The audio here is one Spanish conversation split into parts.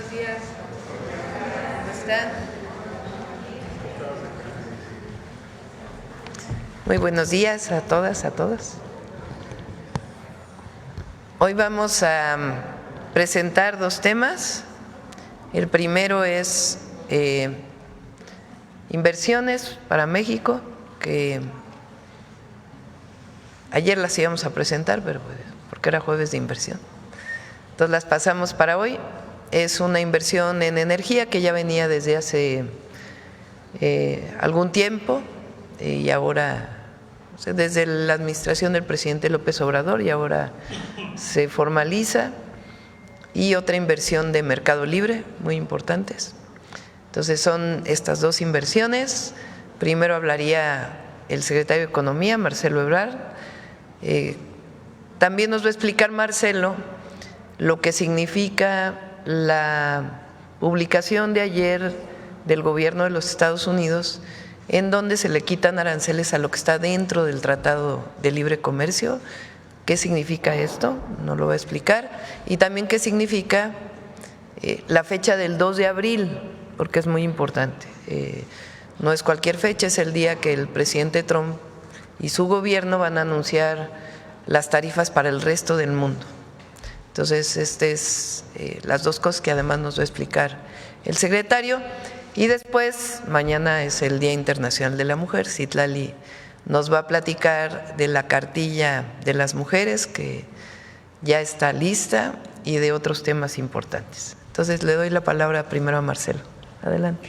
buenos días. ¿Cómo están? Muy buenos días a todas, a todos. Hoy vamos a presentar dos temas. El primero es inversiones para México, que ayer las íbamos a presentar, pero porque era jueves de inversión. Entonces las pasamos para hoy. Es una inversión en energía que ya venía desde hace algún tiempo y ahora, desde la administración del presidente López Obrador, y ahora se formaliza. Y otra inversión de Mercado Libre, muy importantes. Entonces son estas dos inversiones. Primero hablaría el secretario de Economía, Marcelo Ebrard. También nos va a explicar Marcelo lo que significa la publicación de ayer del gobierno de los Estados Unidos, en donde se le quitan aranceles a lo que está dentro del Tratado de Libre Comercio. ¿Qué significa esto? Nos lo va a explicar. Y también qué significa la fecha del 2 de abril, porque es muy importante. No es cualquier fecha, es el día que el presidente Trump y su gobierno van a anunciar las tarifas para el resto del mundo. Entonces, las dos cosas que además nos va a explicar el secretario. Y después, mañana es el Día Internacional de la Mujer. Citlali nos va a platicar de la cartilla de las mujeres, que ya está lista, y de otros temas importantes. Entonces, le doy la palabra primero a Marcelo. Adelante.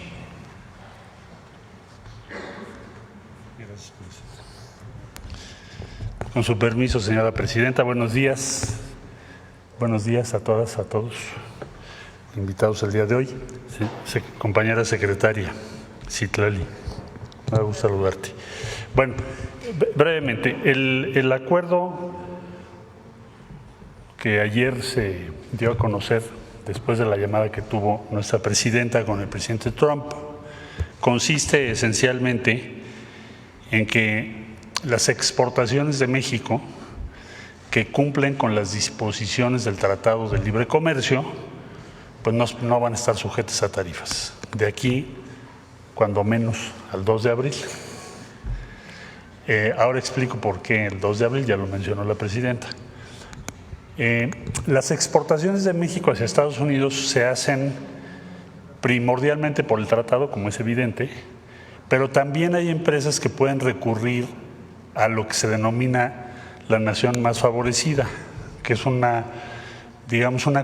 Con su permiso, señora presidenta, buenos días. Buenos días a todas, a todos, invitados el día de hoy. Compañera secretaria, Citlali, me da gusto saludarte. Bueno, brevemente, el acuerdo que ayer se dio a conocer después de la llamada que tuvo nuestra presidenta con el presidente Trump consiste esencialmente en que las exportaciones de México que cumplen con las disposiciones del Tratado de Libre Comercio, pues no van a estar sujetas a tarifas. De aquí, cuando menos, al 2 de abril. Ahora explico por qué el 2 de abril, ya lo mencionó la presidenta. Las exportaciones de México hacia Estados Unidos se hacen primordialmente por el tratado, como es evidente, pero también hay empresas que pueden recurrir a lo que se denomina la nación más favorecida, que es una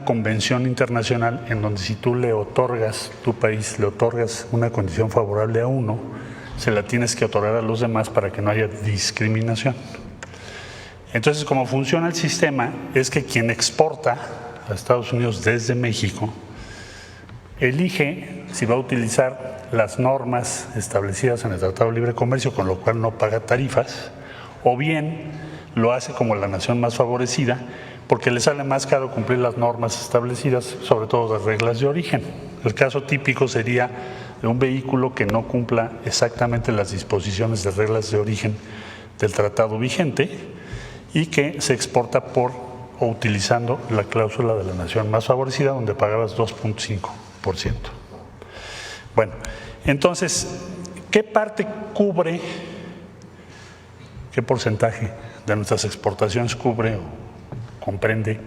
convención internacional en donde si tú le otorgas, tu país le otorgas una condición favorable a uno, se la tienes que otorgar a los demás para que no haya discriminación. Entonces, como funciona el sistema, es que quien exporta a Estados Unidos desde México elige si va a utilizar las normas establecidas en el Tratado de Libre Comercio, con lo cual no paga tarifas, o bien lo hace como la nación más favorecida, porque le sale más caro cumplir las normas establecidas, sobre todo de reglas de origen. El caso típico sería de un vehículo que no cumpla exactamente las disposiciones de reglas de origen del tratado vigente y que se exporta o utilizando la cláusula de la nación más favorecida, donde pagabas 2.5%. Bueno, entonces, ¿qué parte cubre, qué porcentaje de nuestras exportaciones cubre o comprende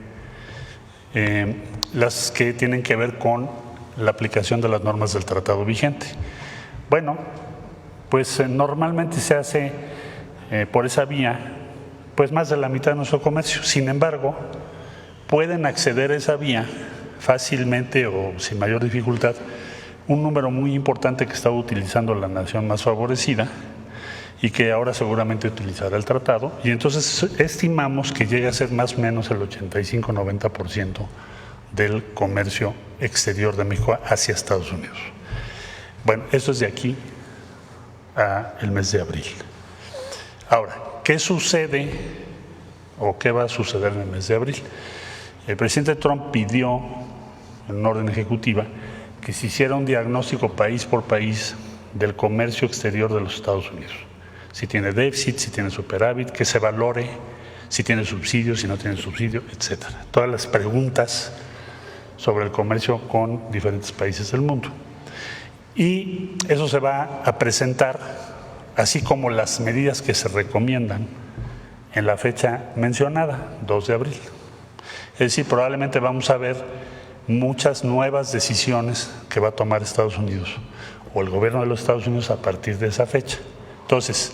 las que tienen que ver con la aplicación de las normas del tratado vigente? Bueno, pues normalmente se hace por esa vía pues más de la mitad de nuestro comercio. Sin embargo, pueden acceder a esa vía fácilmente o sin mayor dificultad un número muy importante que estaba utilizando la nación más favorecida y que ahora seguramente utilizará el tratado, y entonces estimamos que llega a ser más o menos el 85-90% del comercio exterior de México hacia Estados Unidos. Bueno, eso es de aquí al mes de abril. Ahora, ¿qué sucede o qué va a suceder en el mes de abril? El presidente Trump pidió, en una orden ejecutiva, que se hiciera un diagnóstico país por país del comercio exterior de los Estados Unidos. Si tiene déficit, si tiene superávit, que se valore si tiene subsidio, si no tiene subsidio, etcétera. Todas las preguntas sobre el comercio con diferentes países del mundo. Y eso se va a presentar, así como las medidas que se recomiendan en la fecha mencionada, 2 de abril. Es decir, probablemente vamos a ver muchas nuevas decisiones que va a tomar Estados Unidos o el gobierno de los Estados Unidos a partir de esa fecha. Entonces,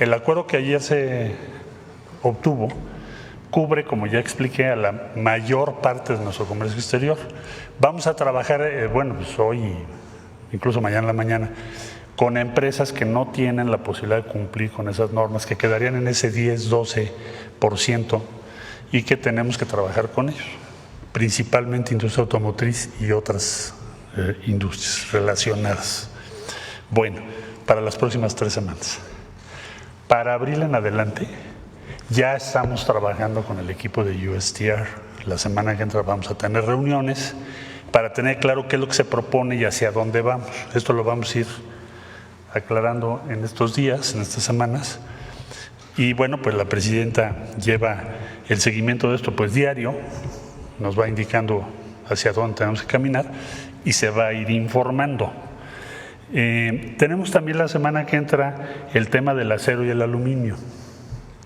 el acuerdo que ayer se obtuvo cubre, como ya expliqué, a la mayor parte de nuestro comercio exterior. Vamos a trabajar, pues hoy, incluso mañana en la mañana, con empresas que no tienen la posibilidad de cumplir con esas normas, que quedarían en ese 10-12% y que tenemos que trabajar con ellos, principalmente industria automotriz y otras industrias relacionadas. Bueno, para las próximas 3 semanas. Para abril en adelante, ya estamos trabajando con el equipo de USTR. La semana que entra vamos a tener reuniones para tener claro qué es lo que se propone y hacia dónde vamos. Esto lo vamos a ir aclarando en estos días, en estas semanas. Y bueno, pues la presidenta lleva el seguimiento de esto pues diario, nos va indicando hacia dónde tenemos que caminar y se va a ir informando. Tenemos también la semana que entra el tema del acero y el aluminio,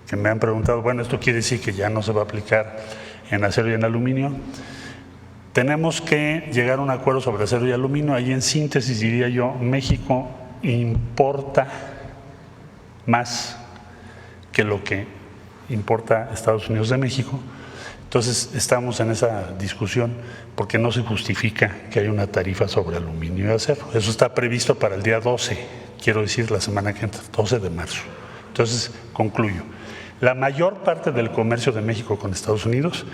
que me han preguntado, bueno, ¿esto quiere decir que ya no se va a aplicar en acero y en aluminio? Tenemos que llegar a un acuerdo sobre acero y aluminio. Ahí en síntesis diría yo, México importa más que lo que importa Estados Unidos de México. Entonces estamos en esa discusión porque no se justifica que haya una tarifa sobre aluminio y acero. Eso está previsto para el día 12, quiero decir la semana que entra, 12 de marzo. Entonces concluyo. La mayor parte del comercio de México con Estados Unidos,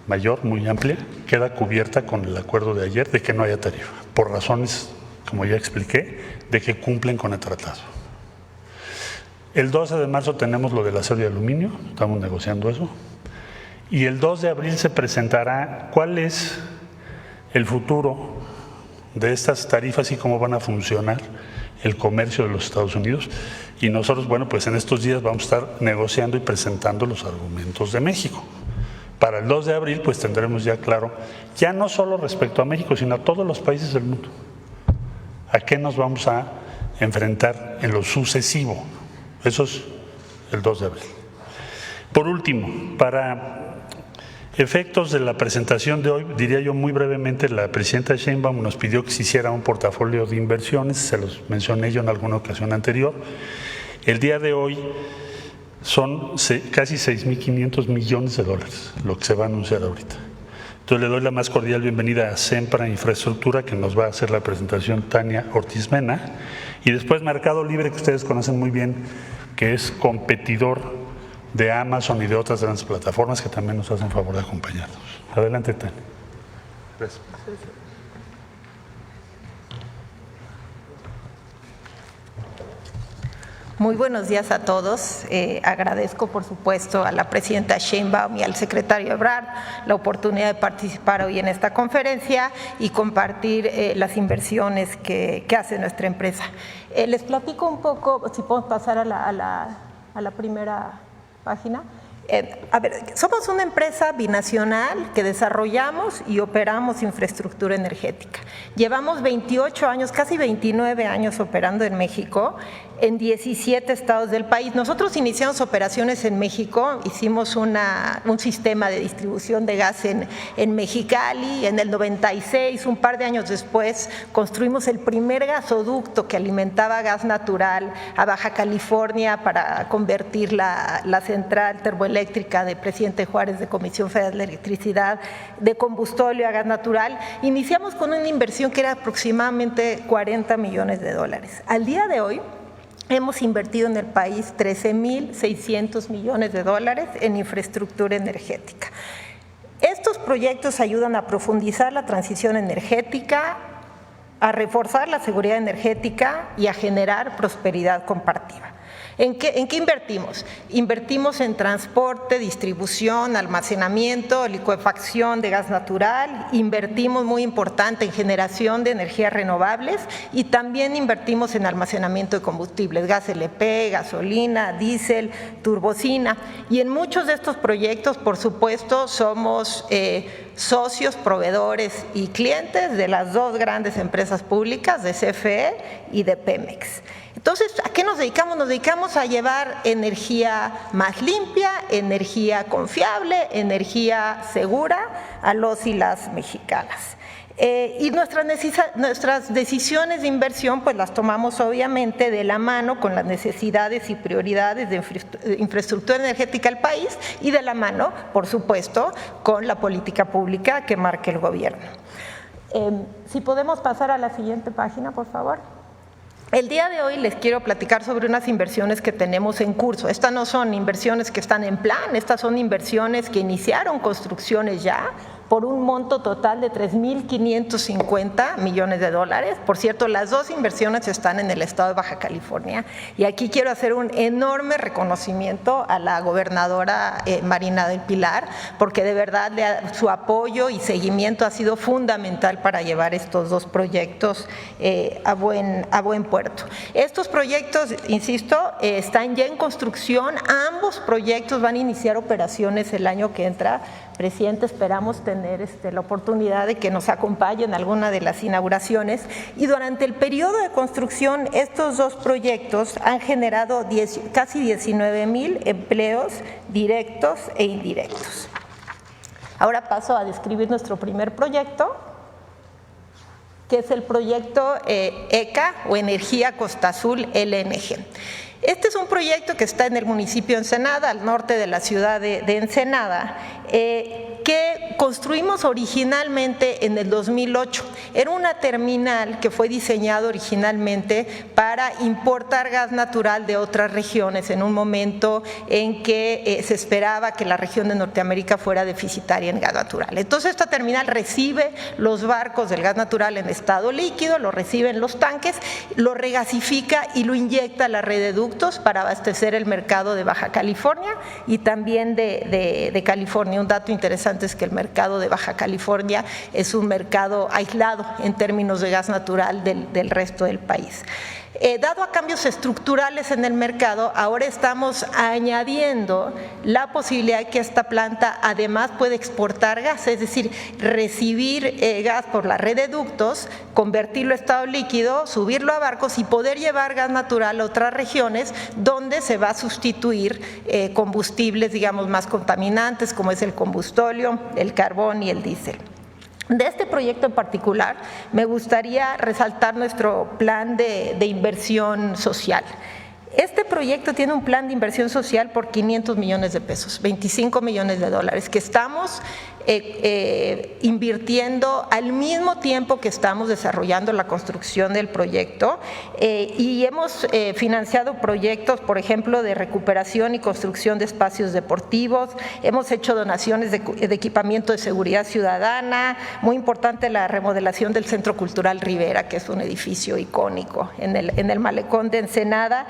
mayor, muy amplia, queda cubierta con el acuerdo de ayer de que no haya tarifa, por razones, como ya expliqué, de que cumplen con el tratado. El 12 de marzo tenemos lo del acero y aluminio, estamos negociando eso. Y el 2 de abril se presentará cuál es el futuro de estas tarifas y cómo van a funcionar el comercio de los Estados Unidos. Y nosotros, bueno, pues en estos días vamos a estar negociando y presentando los argumentos de México. Para el 2 de abril, pues tendremos ya claro, ya no solo respecto a México, sino a todos los países del mundo, a qué nos vamos a enfrentar en lo sucesivo. Eso es el 2 de abril. Por último, para efectos de la presentación de hoy, diría yo muy brevemente, la presidenta Sheinbaum nos pidió que se hiciera un portafolio de inversiones, se los mencioné yo en alguna ocasión anterior. El día de hoy son casi 6.500 millones de dólares lo que se va a anunciar ahorita. Entonces le doy la más cordial bienvenida a Sempra Infraestructura, que nos va a hacer la presentación Tania Ortiz Mena, y después Mercado Libre, que ustedes conocen muy bien, que es competidor de Amazon y de otras grandes plataformas que también nos hacen favor de acompañarnos. Adelante, Tania. Gracias. Muy buenos días a todos. Agradezco, por supuesto, a la presidenta Sheinbaum y al secretario Ebrard la oportunidad de participar hoy en esta conferencia y compartir las inversiones que hace nuestra empresa. Les platico un poco, si podemos pasar a la primera página. Somos una empresa binacional que desarrollamos y operamos infraestructura energética. Llevamos 28 años, casi 29 años operando en México, en 17 estados del país. Nosotros iniciamos operaciones en México, hicimos un sistema de distribución de gas en Mexicali. En el 96, un par de años después, construimos el primer gasoducto que alimentaba gas natural a Baja California para convertir la central termoeléctrica de Presidente Juárez de Comisión Federal de Electricidad de combustóleo a gas natural. Iniciamos con una inversión que era aproximadamente 40 millones de dólares. Al día de hoy, hemos invertido en el país 13.600 millones de dólares en infraestructura energética. Estos proyectos ayudan a profundizar la transición energética, a reforzar la seguridad energética y a generar prosperidad compartida. ¿En qué invertimos? Invertimos en transporte, distribución, almacenamiento, licuefacción de gas natural, invertimos muy importante en generación de energías renovables y también invertimos en almacenamiento de combustibles, gas LP, gasolina, diésel, turbocina. Y en muchos de estos proyectos, por supuesto, somos socios, proveedores y clientes de las dos grandes empresas públicas, de CFE y de Pemex. Entonces, ¿a qué nos dedicamos? Nos dedicamos a llevar energía más limpia, energía confiable, energía segura a los y las mexicanas. Y nuestras decisiones de inversión pues las tomamos obviamente de la mano con las necesidades y prioridades de infraestructura energética del país y de la mano, por supuesto, con la política pública que marque el gobierno. Si podemos pasar a la siguiente página, por favor. El día de hoy les quiero platicar sobre unas inversiones que tenemos en curso. Estas no son inversiones que están en plan, estas son inversiones que iniciaron construcciones ya, por un monto total de 3.550 millones de dólares. Por cierto, las dos inversiones están en el estado de Baja California y aquí quiero hacer un enorme reconocimiento a la gobernadora Marina del Pilar, porque de verdad su apoyo y seguimiento ha sido fundamental para llevar estos dos proyectos a buen puerto. Estos proyectos, insisto, están ya en construcción. Ambos proyectos van a iniciar operaciones el año que entra. Presidente, esperamos tener la oportunidad de que nos acompañe en alguna de las inauguraciones. Y durante el periodo de construcción, estos dos proyectos han generado casi 19,000 empleos directos e indirectos. Ahora paso a describir nuestro primer proyecto, que es el proyecto ECA o Energía Costa Azul LNG. Este es un proyecto que está en el municipio de Ensenada, al norte de la ciudad de Ensenada, que construimos originalmente en el 2008. Era una terminal que fue diseñada originalmente para importar gas natural de otras regiones en un momento en que se esperaba que la región de Norteamérica fuera deficitaria en gas natural. Entonces esta terminal recibe los barcos del gas natural en estado líquido, lo recibe en los tanques, lo regasifica y lo inyecta a la red de ductos para abastecer el mercado de Baja California y también de California. Un dato interesante es que el mercado de Baja California es un mercado aislado en términos de gas natural del resto del país. Dado a cambios estructurales en el mercado, ahora estamos añadiendo la posibilidad de que esta planta además puede exportar gas, es decir, recibir gas por la red de ductos, convertirlo a estado líquido, subirlo a barcos y poder llevar gas natural a otras regiones donde se va a sustituir combustibles, digamos, más contaminantes, como es el combustóleo, el carbón y el diésel. De este proyecto en particular, me gustaría resaltar nuestro plan de inversión social. Este proyecto tiene un plan de inversión social por 500 millones de pesos, 25 millones de dólares, que estamos invirtiendo al mismo tiempo que estamos desarrollando la construcción del proyecto y hemos financiado proyectos, por ejemplo, de recuperación y construcción de espacios deportivos, hemos hecho donaciones de equipamiento de seguridad ciudadana, muy importante la remodelación del Centro Cultural Rivera, que es un edificio icónico en el malecón de Ensenada.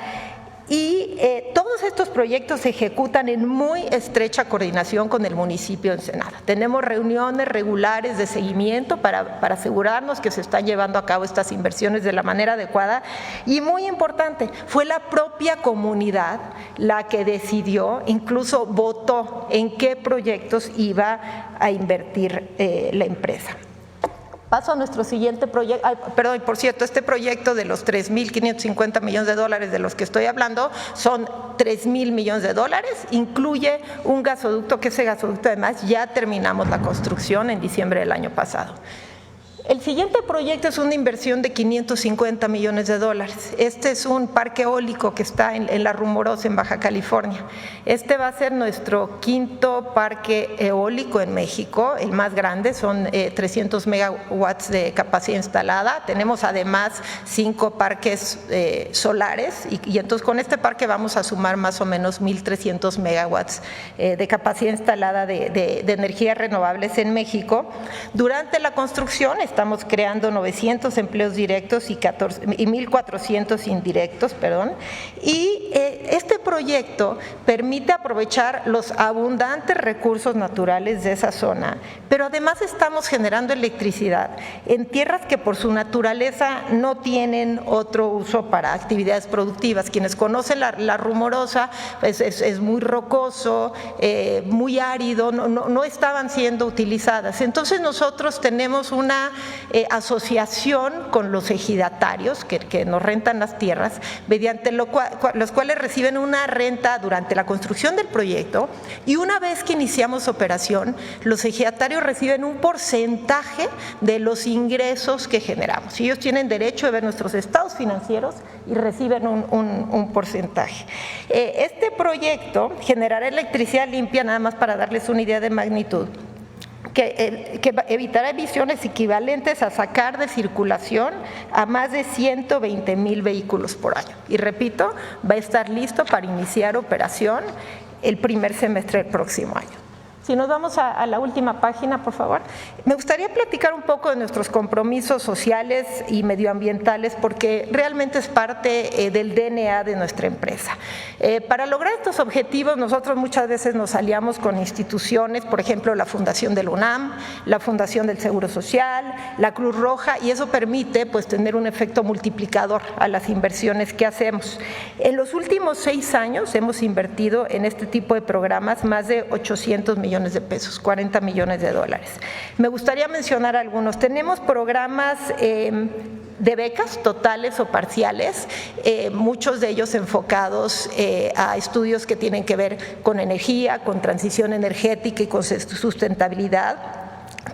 Y todos estos proyectos se ejecutan en muy estrecha coordinación con el municipio de Ensenada. Tenemos reuniones regulares de seguimiento para asegurarnos que se están llevando a cabo estas inversiones de la manera adecuada. Y muy importante, fue la propia comunidad la que decidió, incluso votó en qué proyectos iba a invertir la empresa. Paso a nuestro siguiente proyecto. Perdón, por cierto, este proyecto de los 3.550 millones de dólares de los que estoy hablando son 3.000 millones de dólares, incluye un gasoducto, que ese gasoducto además ya terminamos la construcción en diciembre del año pasado. El siguiente proyecto es una inversión de 550 millones de dólares. Este es un parque eólico que está en La Rumorosa, en Baja California. Este va a ser nuestro quinto parque eólico en México, el más grande, son 300 megawatts de capacidad instalada. Tenemos además 5 parques solares y entonces con este parque vamos a sumar más o menos 1.300 megawatts de capacidad instalada de energías renovables en México. Durante la construcción estamos estamos creando 900 empleos directos y 1,400 indirectos, y este proyecto permite aprovechar los abundantes recursos naturales de esa zona, pero además estamos generando electricidad en tierras que por su naturaleza no tienen otro uso para actividades productivas. Quienes conocen la Rumorosa, es muy rocoso, muy árido, no estaban siendo utilizadas. Entonces nosotros tenemos una asociación con los ejidatarios que nos rentan las tierras, mediante los cuales reciben una renta durante la construcción del proyecto, y una vez que iniciamos operación, los ejidatarios reciben un porcentaje de los ingresos que generamos. Ellos tienen derecho a ver nuestros estados financieros y reciben un porcentaje. Este proyecto generará electricidad limpia, nada más para darles una idea de magnitud, que evitará emisiones equivalentes a sacar de circulación a más de 120,000 vehículos por año. Y repito, va a estar listo para iniciar operación el primer semestre del próximo año. Si nos vamos a la última página, por favor. Me gustaría platicar un poco de nuestros compromisos sociales y medioambientales, porque realmente es parte del DNA de nuestra empresa. Para lograr estos objetivos, nosotros muchas veces nos aliamos con instituciones, por ejemplo, la Fundación del UNAM, la Fundación del Seguro Social, la Cruz Roja, y eso permite tener un efecto multiplicador a las inversiones que hacemos. En los últimos 6 años hemos invertido en este tipo de programas más de 800 millones de pesos, 40 millones de dólares. Me gustaría mencionar algunos. Tenemos programas de becas totales o parciales, muchos de ellos enfocados a estudios que tienen que ver con energía, con transición energética y con sustentabilidad.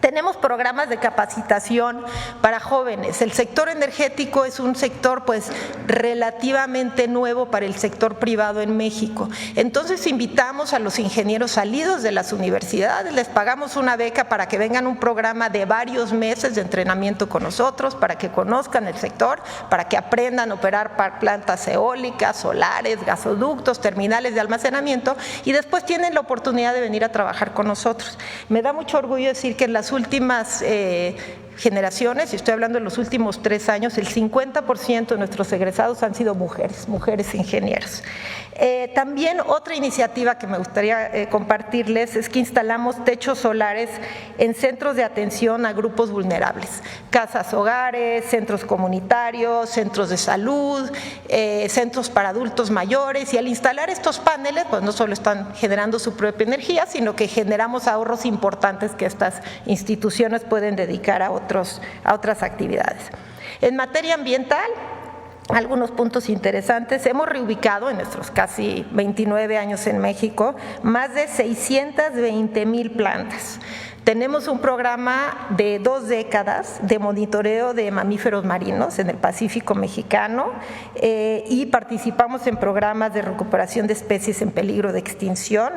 Tenemos programas de capacitación para jóvenes. El sector energético es un sector relativamente nuevo para el sector privado en México. Entonces invitamos a los ingenieros salidos de las universidades, les pagamos una beca para que vengan a un programa de varios meses de entrenamiento con nosotros, para que conozcan el sector, para que aprendan a operar plantas eólicas, solares, gasoductos, terminales de almacenamiento, y después tienen la oportunidad de venir a trabajar con nosotros. Me da mucho orgullo decir que en las últimas generaciones, y estoy hablando de los últimos 3 años, el 50% de nuestros egresados han sido mujeres ingenieros. También otra iniciativa que me gustaría compartirles es que instalamos techos solares en centros de atención a grupos vulnerables, casas hogares, centros comunitarios, centros de salud, centros para adultos mayores, y al instalar estos paneles no solo están generando su propia energía, sino que generamos ahorros importantes que estas instituciones pueden dedicar a otras actividades. En materia ambiental, algunos puntos interesantes. Hemos reubicado en nuestros casi 29 años en México más de 620,000 plantas. Tenemos un programa de 2 décadas de monitoreo de mamíferos marinos en el Pacífico mexicano, y participamos en programas de recuperación de especies en peligro de extinción.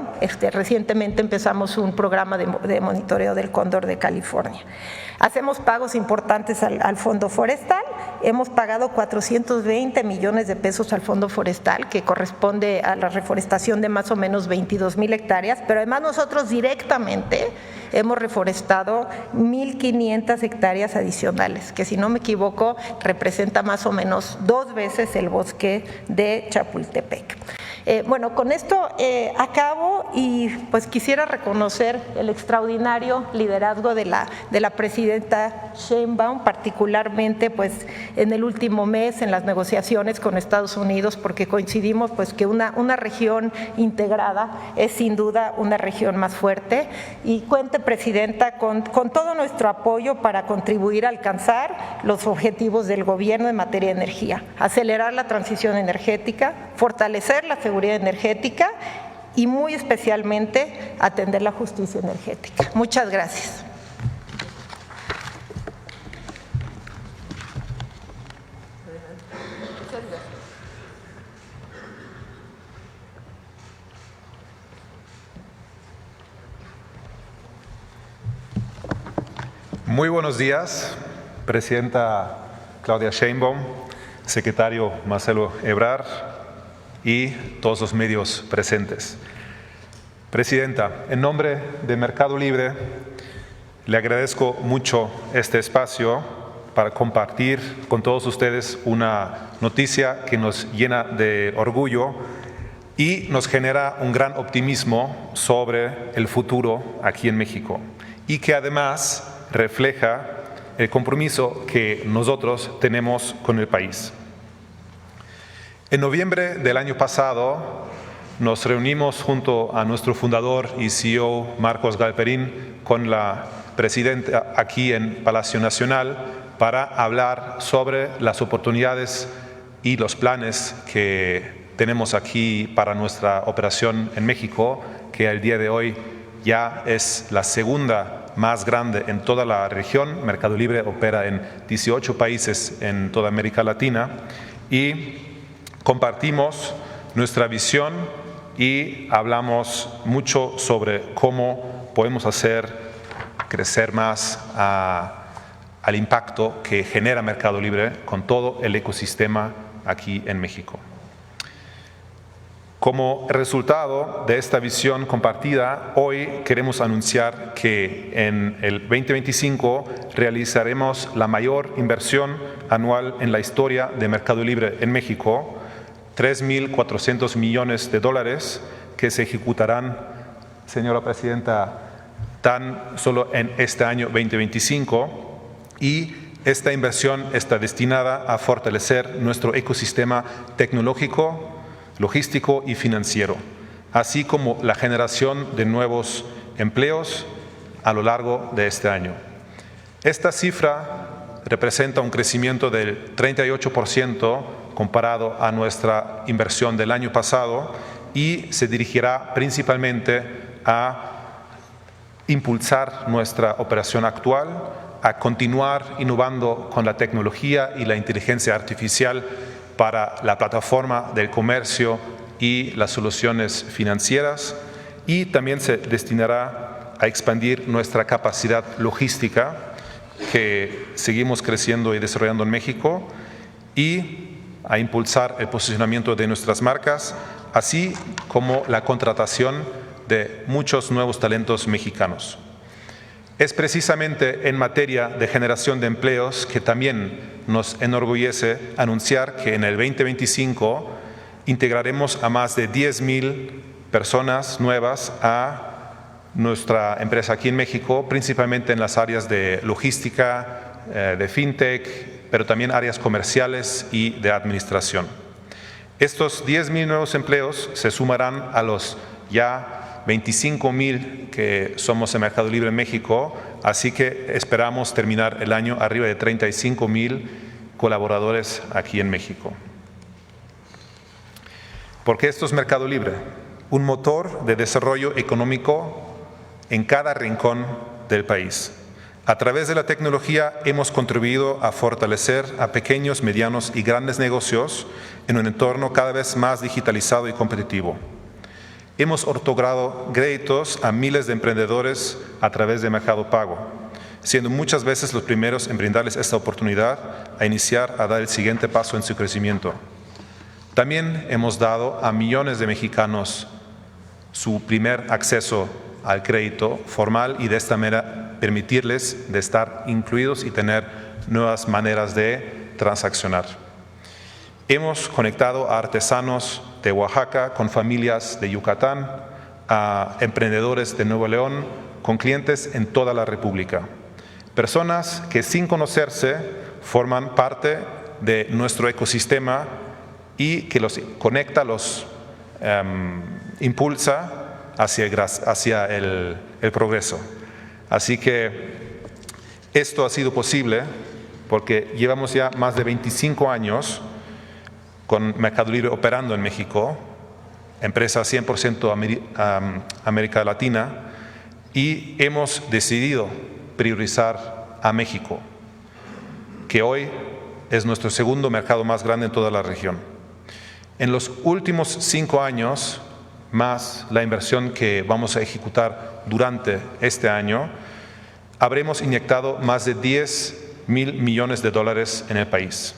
Recientemente empezamos un programa de monitoreo del cóndor de California. Hacemos pagos importantes al Fondo Forestal. Hemos pagado 420 millones de pesos al Fondo Forestal, que corresponde a la reforestación de más o menos 22,000 hectáreas, pero además nosotros directamente hemos reforestado 1,500 hectáreas adicionales, que si no me equivoco representa más o menos 2 veces el bosque de Chapultepec. Con esto acabo, y quisiera reconocer el extraordinario liderazgo de la presidenta Sheinbaum, particularmente en el último mes en las negociaciones con Estados Unidos, porque coincidimos que una región integrada es sin duda una región más fuerte, y cuente, presidenta, con todo nuestro apoyo para contribuir a alcanzar los objetivos del gobierno en materia de energía, acelerar la transición energética, fortalecer la seguridad energética y muy especialmente atender la justicia energética. Muchas gracias. Muy buenos días, presidenta Claudia Sheinbaum, secretario Marcelo Ebrard y todos los medios presentes. Presidenta, en nombre de Mercado Libre, Le agradezco mucho este espacio para compartir con todos ustedes una noticia que nos llena de orgullo y nos genera un gran optimismo sobre el futuro aquí en México y que además refleja el compromiso que nosotros tenemos con el país. En noviembre del año pasado nos reunimos junto a nuestro fundador y CEO Marcos Galperín con la presidenta aquí en Palacio Nacional para hablar sobre las oportunidades y los planes que tenemos aquí para nuestra operación en México, que al día de hoy ya es la segunda más grande en toda la región. Mercado Libre opera en 18 países en toda América Latina y compartimos nuestra visión y hablamos mucho sobre cómo podemos hacer crecer más al impacto que genera Mercado Libre con todo el ecosistema aquí en México. Como resultado de esta visión compartida, hoy queremos anunciar que en el 2025 realizaremos la mayor inversión anual en la historia de Mercado Libre en México, $3.400 millones que se ejecutarán, señora presidenta, tan solo en este año 2025, y esta inversión está destinada a fortalecer nuestro ecosistema tecnológico, logístico y financiero, así como la generación de nuevos empleos a lo largo de este año. Esta cifra representa un crecimiento del 38% comparado a nuestra inversión del año pasado y se dirigirá principalmente a impulsar nuestra operación actual, a continuar innovando con la tecnología y la inteligencia artificial para la plataforma del comercio y las soluciones financieras, y también se destinará a expandir nuestra capacidad logística que seguimos creciendo y desarrollando en México y a impulsar el posicionamiento de nuestras marcas, así como la contratación de muchos nuevos talentos mexicanos. Es precisamente en materia de generación de empleos que también nos enorgullece anunciar que en el 2025 integraremos a más de 10,000 personas nuevas a nuestra empresa aquí en México, principalmente en las áreas de logística, de fintech, pero también áreas comerciales y de administración. Estos 10,000 nuevos empleos se sumarán a los ya 25,000 que somos en Mercado Libre en México, así que esperamos terminar el año arriba de 35,000 colaboradores aquí en México. Porque esto es Mercado Libre, un motor de desarrollo económico en cada rincón del país. A través de la tecnología hemos contribuido a fortalecer a pequeños, medianos y grandes negocios en un entorno cada vez más digitalizado y competitivo. Hemos otorgado créditos a miles de emprendedores a través de Mercado Pago, siendo muchas veces los primeros en brindarles esta oportunidad a iniciar a dar el siguiente paso en su crecimiento. También hemos dado a millones de mexicanos su primer acceso al crédito formal y de esta manera permitirles de estar incluidos y tener nuevas maneras de transaccionar. Hemos conectado a artesanos de Oaxaca con familias de Yucatán, a emprendedores de Nuevo León, con clientes en toda la República. Personas que sin conocerse forman parte de nuestro ecosistema y que los conecta, los impulsa hacia el progreso. Así que esto ha sido posible porque llevamos ya más de 25 años con Mercado Libre operando en México, empresa 100% América Latina, y hemos decidido priorizar a México, que hoy es nuestro segundo mercado más grande en toda la región. En los últimos 5 años, más la inversión que vamos a ejecutar durante este año, habremos inyectado más de $10,000 millones en el país.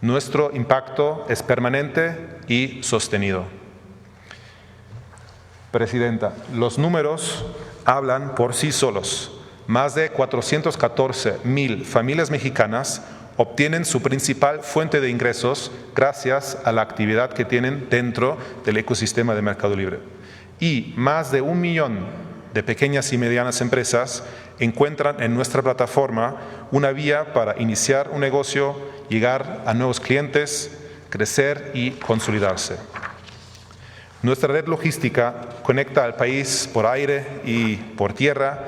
Nuestro impacto es permanente y sostenido. Presidenta, los números hablan por sí solos. más de 414,000 familias mexicanas obtienen su principal fuente de ingresos gracias a la actividad que tienen dentro del ecosistema de Mercado Libre. Y más de 1 millón de pequeñas y medianas empresas encuentran en nuestra plataforma una vía para iniciar un negocio, llegar a nuevos clientes, crecer y consolidarse. Nuestra red logística conecta al país por aire y por tierra.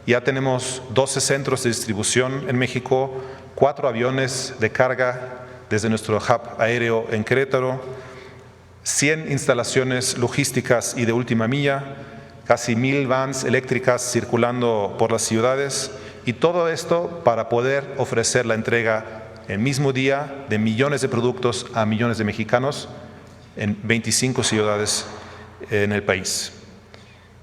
Ya tenemos 12 centros de distribución en México, 4 aviones de carga desde nuestro hub aéreo en Querétaro, 100 instalaciones logísticas y de última milla, casi 1,000 vans eléctricas circulando por las ciudades, y todo esto para poder ofrecer la entrega el mismo día de millones de productos a millones de mexicanos en 25 ciudades en el país.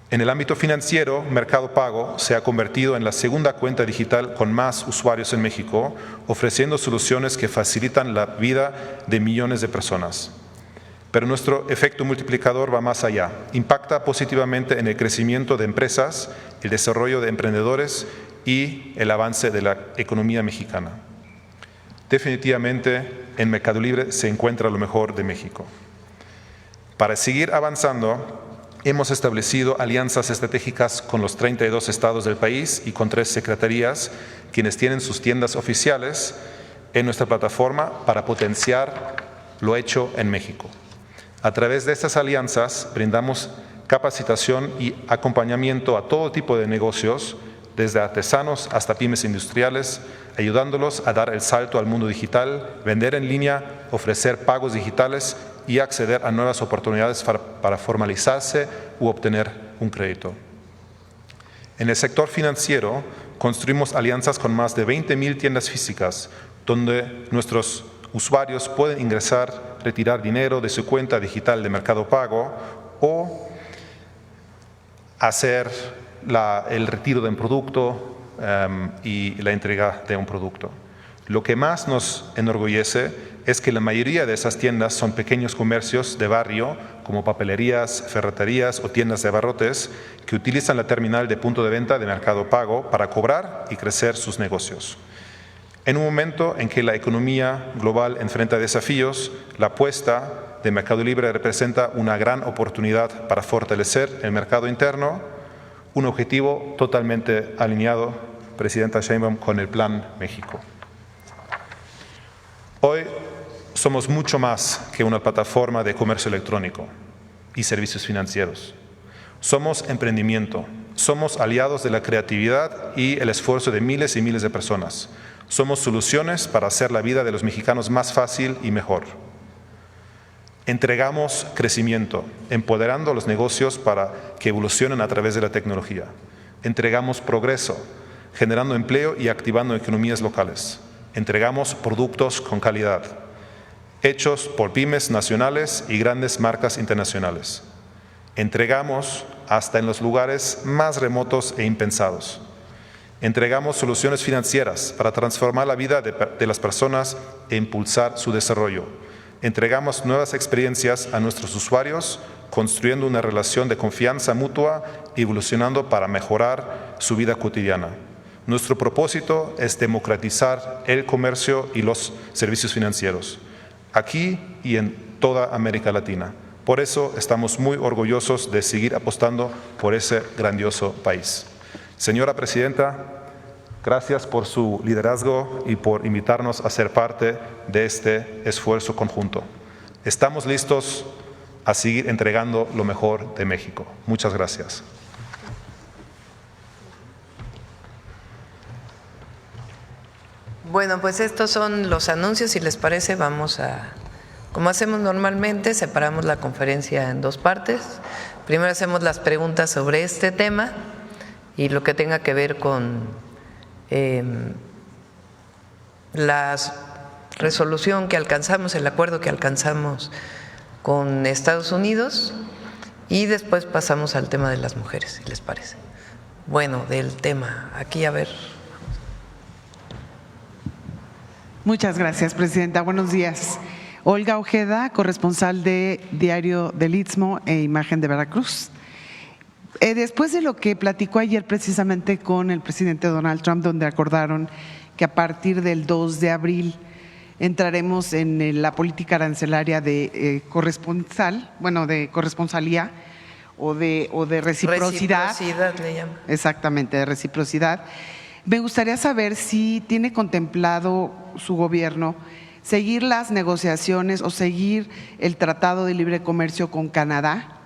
En el ámbito financiero, Mercado Pago se ha convertido en la segunda cuenta digital con más usuarios en México, ofreciendo soluciones que facilitan la vida de millones de personas. Pero nuestro efecto multiplicador va más allá. Impacta positivamente en el crecimiento de empresas, el desarrollo de emprendedores y el avance de la economía mexicana. Definitivamente, en Mercado Libre se encuentra lo mejor de México. Para seguir avanzando, hemos establecido alianzas estratégicas con los 32 estados del país y con 3 secretarías, quienes tienen sus tiendas oficiales en nuestra plataforma para potenciar lo hecho en México. A través de estas alianzas brindamos capacitación y acompañamiento a todo tipo de negocios, desde artesanos hasta pymes industriales, ayudándolos a dar el salto al mundo digital, vender en línea, ofrecer pagos digitales y acceder a nuevas oportunidades para formalizarse u obtener un crédito. En el sector financiero, construimos alianzas con más de 20,000 tiendas físicas, donde nuestros usuarios pueden ingresar, retirar dinero de su cuenta digital de Mercado Pago o hacer el retiro de un producto y la entrega de un producto. Lo que más nos enorgullece es que la mayoría de esas tiendas son pequeños comercios de barrio, como papelerías, ferreterías o tiendas de abarrotes, que utilizan la terminal de punto de venta de Mercado Pago para cobrar y crecer sus negocios. En un momento en que la economía global enfrenta desafíos, la apuesta de Mercado Libre representa una gran oportunidad para fortalecer el mercado interno, un objetivo totalmente alineado, Presidenta Sheinbaum, con el Plan México. Hoy somos mucho más que una plataforma de comercio electrónico y servicios financieros. Somos emprendimiento, somos aliados de la creatividad y el esfuerzo de miles y miles de personas. Somos soluciones para hacer la vida de los mexicanos más fácil y mejor. Entregamos crecimiento, empoderando a los negocios para que evolucionen a través de la tecnología. Entregamos progreso, generando empleo y activando economías locales. Entregamos productos con calidad, hechos por pymes nacionales y grandes marcas internacionales. Entregamos hasta en los lugares más remotos e impensados. Entregamos soluciones financieras para transformar la vida de las personas e impulsar su desarrollo. Entregamos nuevas experiencias a nuestros usuarios, construyendo una relación de confianza mutua y evolucionando para mejorar su vida cotidiana. Nuestro propósito es democratizar el comercio y los servicios financieros, aquí y en toda América Latina. Por eso estamos muy orgullosos de seguir apostando por ese grandioso país. Señora Presidenta, gracias por su liderazgo y por invitarnos a ser parte de este esfuerzo conjunto. Estamos listos a seguir entregando lo mejor de México. Muchas gracias. Bueno, pues estos son los anuncios. Si les parece, vamos a, como hacemos normalmente, separamos la conferencia en 2 partes. Primero hacemos las preguntas sobre este tema y lo que tenga que ver con la resolución que alcanzamos, el acuerdo que alcanzamos con Estados Unidos, y después pasamos al tema de las mujeres, si les parece. Bueno, del tema, aquí a ver. Muchas gracias, Presidenta. Buenos días. Olga Ojeda, corresponsal de Diario del Istmo e Imagen de Veracruz. Después de lo que platicó ayer precisamente con el presidente Donald Trump, donde acordaron que a partir del 2 de abril entraremos en la política arancelaria de corresponsalía o de reciprocidad. Reciprocidad le llama. Exactamente, de reciprocidad. Me gustaría saber si tiene contemplado su gobierno seguir las negociaciones o seguir el Tratado de Libre Comercio con Canadá,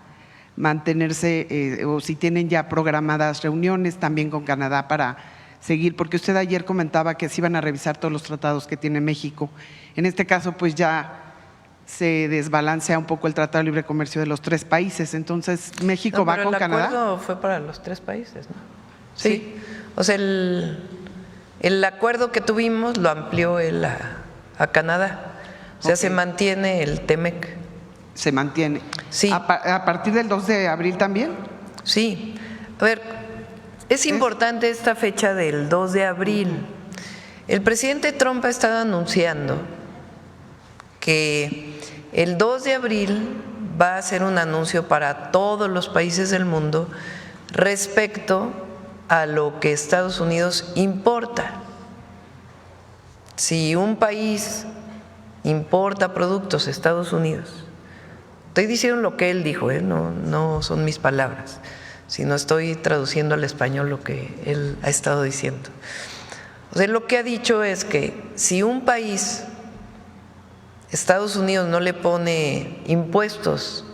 mantenerse o si tienen ya programadas reuniones también con Canadá para seguir, porque usted ayer comentaba que se iban a revisar todos los tratados que tiene México. En este caso, pues ya se desbalancea un poco el Tratado de Libre Comercio de los 3 países. Entonces, ¿México va con Canadá? El acuerdo fue para los 3 países, ¿no? Sí. O sea, el acuerdo que tuvimos lo amplió él a Canadá. O sea, se mantiene el TEMEC. Se mantiene. Sí. ¿A partir del 2 de abril también? Sí. A ver, es importante esta fecha del 2 de abril. El presidente Trump ha estado anunciando que el 2 de abril va a hacer un anuncio para todos los países del mundo respecto a lo que Estados Unidos importa. Si un país importa productos a Estados Unidos, estoy diciendo lo que él dijo, no son mis palabras, sino estoy traduciendo al español lo que él ha estado diciendo. O sea, lo que ha dicho es que si un país, Estados Unidos, no le pone impuestos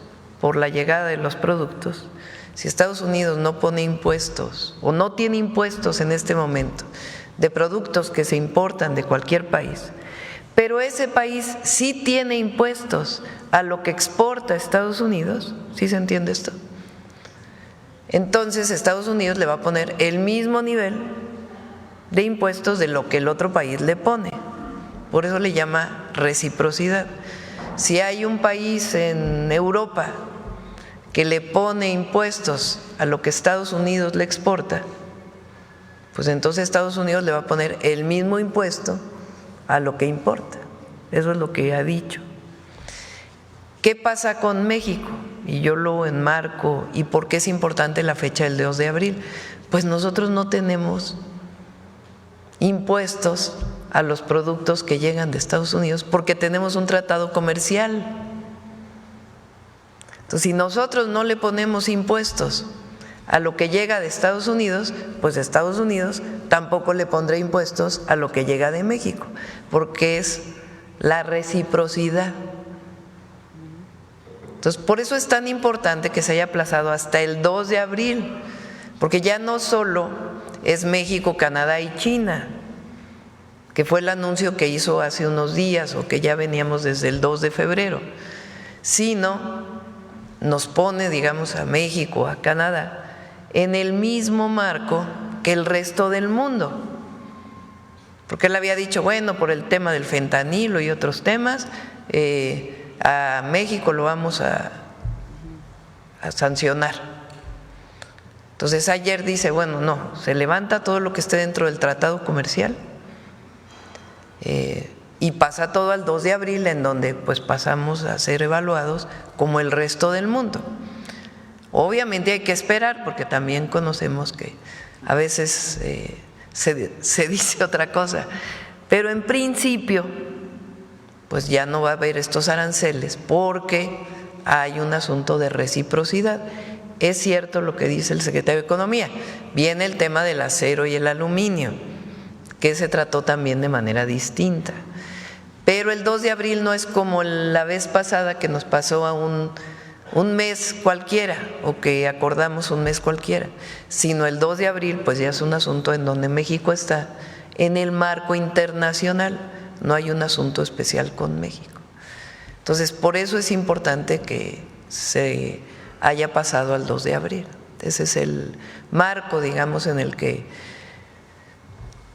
por la llegada de los productos, si Estados Unidos no pone impuestos o no tiene impuestos en este momento de productos que se importan de cualquier país, pero ese país sí tiene impuestos a lo que exporta a Estados Unidos, ¿sí se entiende esto? Entonces Estados Unidos le va a poner el mismo nivel de impuestos de lo que el otro país le pone. Por eso le llama reciprocidad. Si hay un país en Europa que le pone impuestos a lo que Estados Unidos le exporta, pues entonces Estados Unidos le va a poner el mismo impuesto a lo que importa. Eso es lo que ha dicho. ¿Qué pasa con México? Y yo lo enmarco. ¿Y por qué es importante la fecha del 2 de abril? Pues nosotros no tenemos impuestos a los productos que llegan de Estados Unidos porque tenemos un tratado comercial. Entonces, si nosotros no le ponemos impuestos a lo que llega de Estados Unidos, pues Estados Unidos tampoco le pondrá impuestos a lo que llega de México, porque es la reciprocidad. Entonces, por eso es tan importante que se haya aplazado hasta el 2 de abril, porque ya no solo es México, Canadá y China, que fue el anuncio que hizo hace unos días o que ya veníamos desde el 2 de febrero, sino nos pone, digamos, a México, a Canadá, en el mismo marco que el resto del mundo. Porque él había dicho, bueno, por el tema del fentanilo y otros temas, a México lo vamos a sancionar. Entonces ayer dice, bueno, no, se levanta todo lo que esté dentro del tratado comercial y pasa todo al 2 de abril, en donde pues pasamos a ser evaluados como el resto del mundo. Obviamente hay que esperar, porque también conocemos que a veces se dice otra cosa, pero en principio pues ya no va a haber estos aranceles porque hay un asunto de reciprocidad. Es cierto lo que dice el secretario de Economía, viene el tema del acero y el aluminio, que se trató también de manera distinta, pero el 2 de abril no es como la vez pasada que nos pasó a un mes cualquiera o que acordamos un mes cualquiera, sino el 2 de abril pues ya es un asunto en donde México está en el marco internacional, no hay un asunto especial con México. Entonces, por eso es importante que se haya pasado al 2 de abril. Ese es el marco, digamos, en el que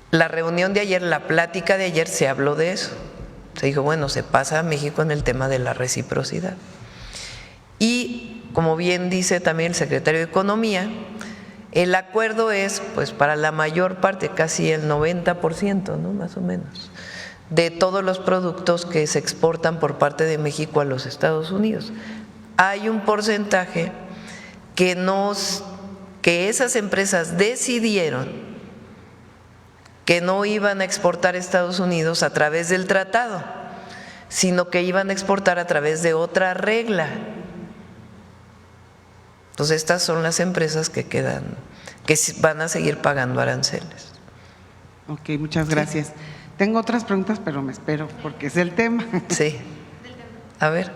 la reunión de ayer, la plática de ayer se habló de eso. Se dijo, bueno, se pasa a México en el tema de la reciprocidad. Y como bien dice también el secretario de Economía, el acuerdo es pues para la mayor parte, casi el 90%, ¿no? Más o menos, de todos los productos que se exportan por parte de México a los Estados Unidos. Hay un porcentaje que no que esas empresas decidieron que no iban a exportar a Estados Unidos a través del tratado, sino que iban a exportar a través de otra regla. Entonces estas son las empresas que quedan, que van a seguir pagando aranceles. Ok, muchas gracias. Sí. Tengo otras preguntas, pero me espero porque es el tema. Sí. A ver.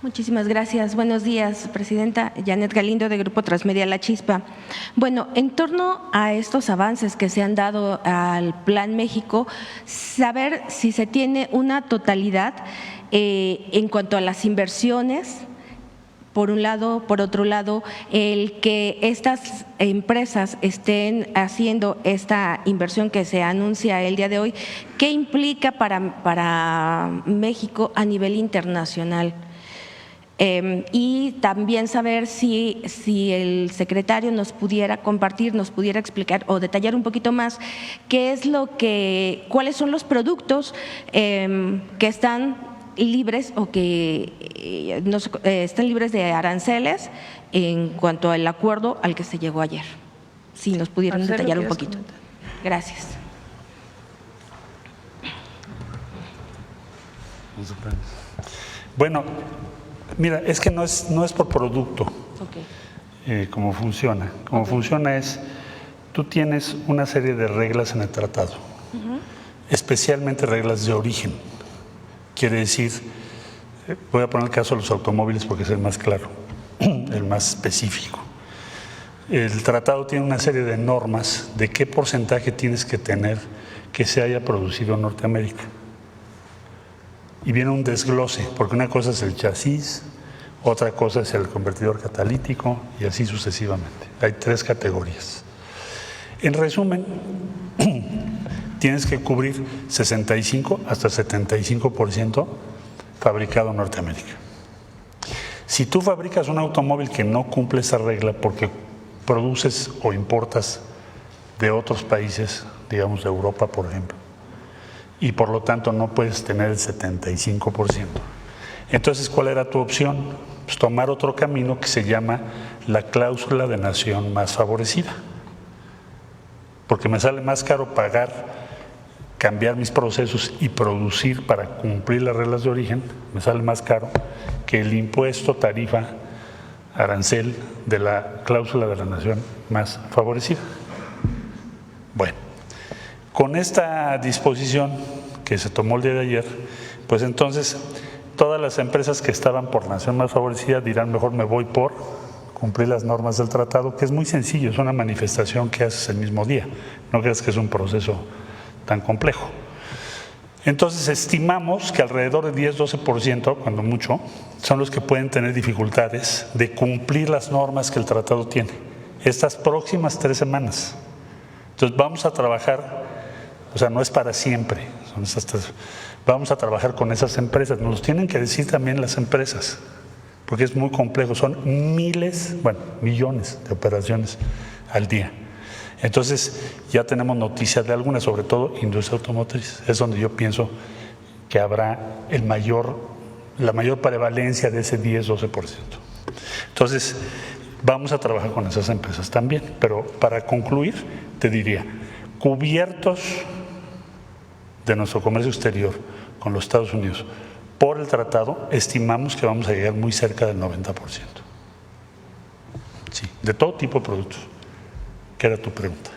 Muchísimas gracias. Buenos días, Presidenta. Janet Galindo, de Grupo Transmedia La Chispa. Bueno, en torno a estos avances que se han dado al Plan México, saber si se tiene una totalidad en cuanto a las inversiones, por un lado, por otro lado, el que estas empresas estén haciendo esta inversión que se anuncia el día de hoy, ¿qué implica para México a nivel internacional? Y también saber si el secretario nos pudiera compartir, nos pudiera explicar o detallar un poquito más cuáles son los productos que están libres o que están libres de aranceles en cuanto al acuerdo al que se llegó ayer. Si nos pudieran detallar un poquito. Gracias. Bueno, mira, es que no es por producto. Okay. Cómo funciona. Cómo funciona es, tú tienes una serie de reglas en el tratado, especialmente reglas de origen. Quiere decir, voy a poner el caso de los automóviles porque es el más claro, el más específico. El tratado tiene una serie de normas de qué porcentaje tienes que tener que se haya producido en Norteamérica. Y viene un desglose, porque una cosa es el chasis, otra cosa es el convertidor catalítico y así sucesivamente. Hay 3 categorías. En resumen, tienes que cubrir 65 hasta 75% fabricado en Norteamérica. Si tú fabricas un automóvil que no cumple esa regla porque produces o importas de otros países, digamos de Europa, por ejemplo, y por lo tanto no puedes tener el 75%. Entonces, ¿cuál era tu opción? Pues tomar otro camino que se llama la cláusula de nación más favorecida. Porque me sale más caro cambiar mis procesos y producir para cumplir las reglas de origen, me sale más caro que el impuesto, tarifa, arancel de la cláusula de la nación más favorecida. Bueno, con esta disposición que se tomó el día de ayer, pues entonces todas las empresas que estaban por nación más favorecida dirán, mejor me voy por cumplir las normas del tratado, que es muy sencillo, es una manifestación que haces el mismo día, no creas que es un proceso tan complejo. Entonces estimamos que alrededor de 10-12%, cuando mucho, son los que pueden tener dificultades de cumplir las normas que el tratado tiene, estas próximas 3 semanas. Entonces vamos a trabajar, o sea, no es para siempre, son esas 3, vamos a trabajar con esas empresas, nos tienen que decir también las empresas, porque es muy complejo, son millones de operaciones al día. Entonces ya tenemos noticias de algunas, sobre todo industria automotriz, es donde yo pienso que habrá la mayor prevalencia de ese 10-12%. Entonces vamos a trabajar con esas empresas también, pero para concluir te diría, cubiertos de nuestro comercio exterior con los Estados Unidos por el tratado, estimamos que vamos a llegar muy cerca del 90%. Sí, de todo tipo de productos. ¿Qué era tu pregunta?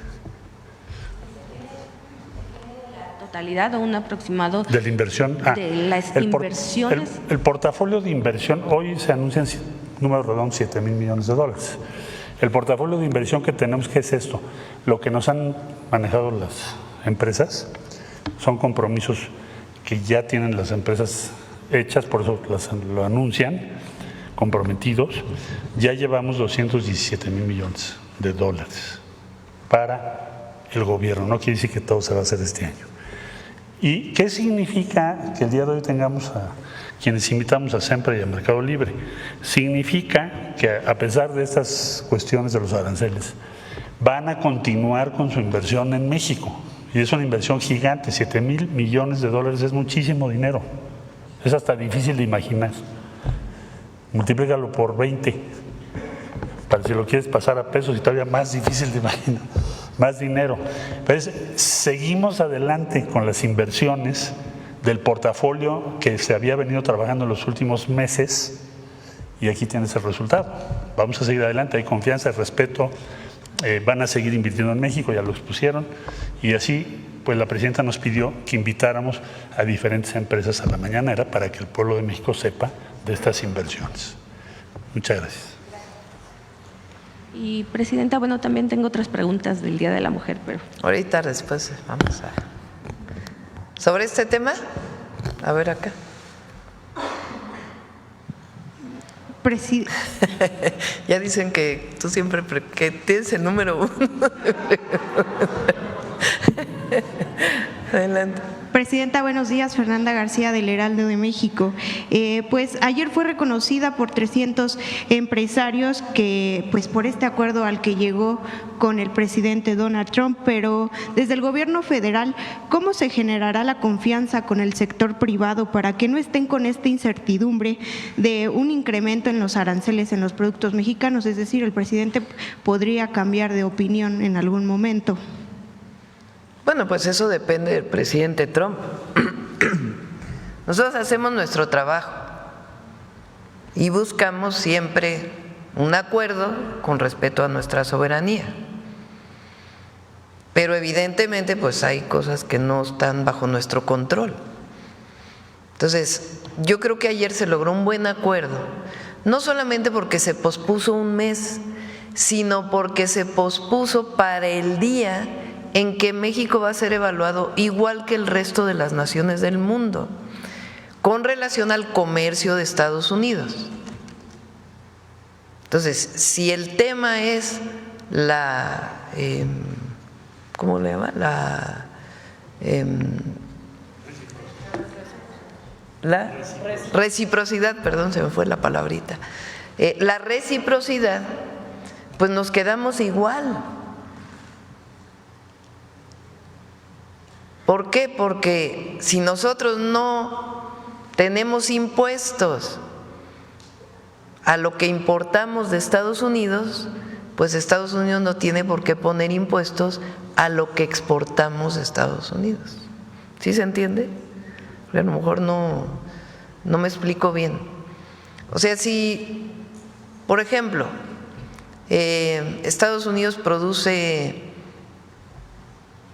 ¿Totalidad o un aproximado de la inversión? De las inversiones. El portafolio de inversión, hoy se anuncian números redondos, $7,000 millones. El portafolio de inversión que tenemos, ¿qué es esto? Lo que nos han manejado las empresas son compromisos que ya tienen las empresas hechas, por eso lo anuncian, comprometidos. Ya llevamos $217,000 millones para el gobierno, no quiere decir que todo se va a hacer este año. ¿Y qué significa que el día de hoy tengamos a quienes invitamos a SEMPRE y a Mercado Libre? Significa que a pesar de estas cuestiones de los aranceles, van a continuar con su inversión en México. Y es una inversión gigante, $7,000 millones, es muchísimo dinero. Es hasta difícil de imaginar. Multiplícalo por 20 para si lo quieres pasar a pesos y todavía más difícil de imaginar, más dinero. Entonces, seguimos adelante con las inversiones del portafolio que se había venido trabajando en los últimos meses y aquí tienes el resultado. Vamos a seguir adelante, hay confianza, respeto, van a seguir invirtiendo en México, ya lo expusieron, y así pues la presidenta nos pidió que invitáramos a diferentes empresas a la mañanera para que el pueblo de México sepa de estas inversiones. Muchas gracias. Y presidenta, bueno, también tengo otras preguntas del Día de la Mujer, pero… Ahorita después vamos a… ¿Sobre este tema? A ver acá. Ya dicen que tú siempre que tienes el número 1. Adelante. Presidenta, buenos días. Fernanda García del Heraldo de México. Pues ayer fue reconocida por 300 empresarios que, pues por este acuerdo al que llegó con el presidente Donald Trump, pero desde el gobierno federal, ¿cómo se generará la confianza con el sector privado para que no estén con esta incertidumbre de un incremento en los aranceles en los productos mexicanos? Es decir, el presidente podría cambiar de opinión en algún momento. Bueno, pues eso depende del presidente Trump. Nosotros hacemos nuestro trabajo y buscamos siempre un acuerdo con respeto a nuestra soberanía. Pero evidentemente pues hay cosas que no están bajo nuestro control. Entonces, yo creo que ayer se logró un buen acuerdo, no solamente porque se pospuso un mes, sino porque se pospuso para el día en que México va a ser evaluado igual que el resto de las naciones del mundo con relación al comercio de Estados Unidos. Entonces, si el tema es la, ¿cómo le llama? La reciprocidad, perdón, se me fue la palabrita. La reciprocidad, pues nos quedamos igual. ¿Por qué? Porque si nosotros no tenemos impuestos a lo que importamos de Estados Unidos, pues Estados Unidos no tiene por qué poner impuestos a lo que exportamos de Estados Unidos. ¿Sí se entiende? Porque a lo mejor no me explico bien. O sea, si, por ejemplo, Estados Unidos produce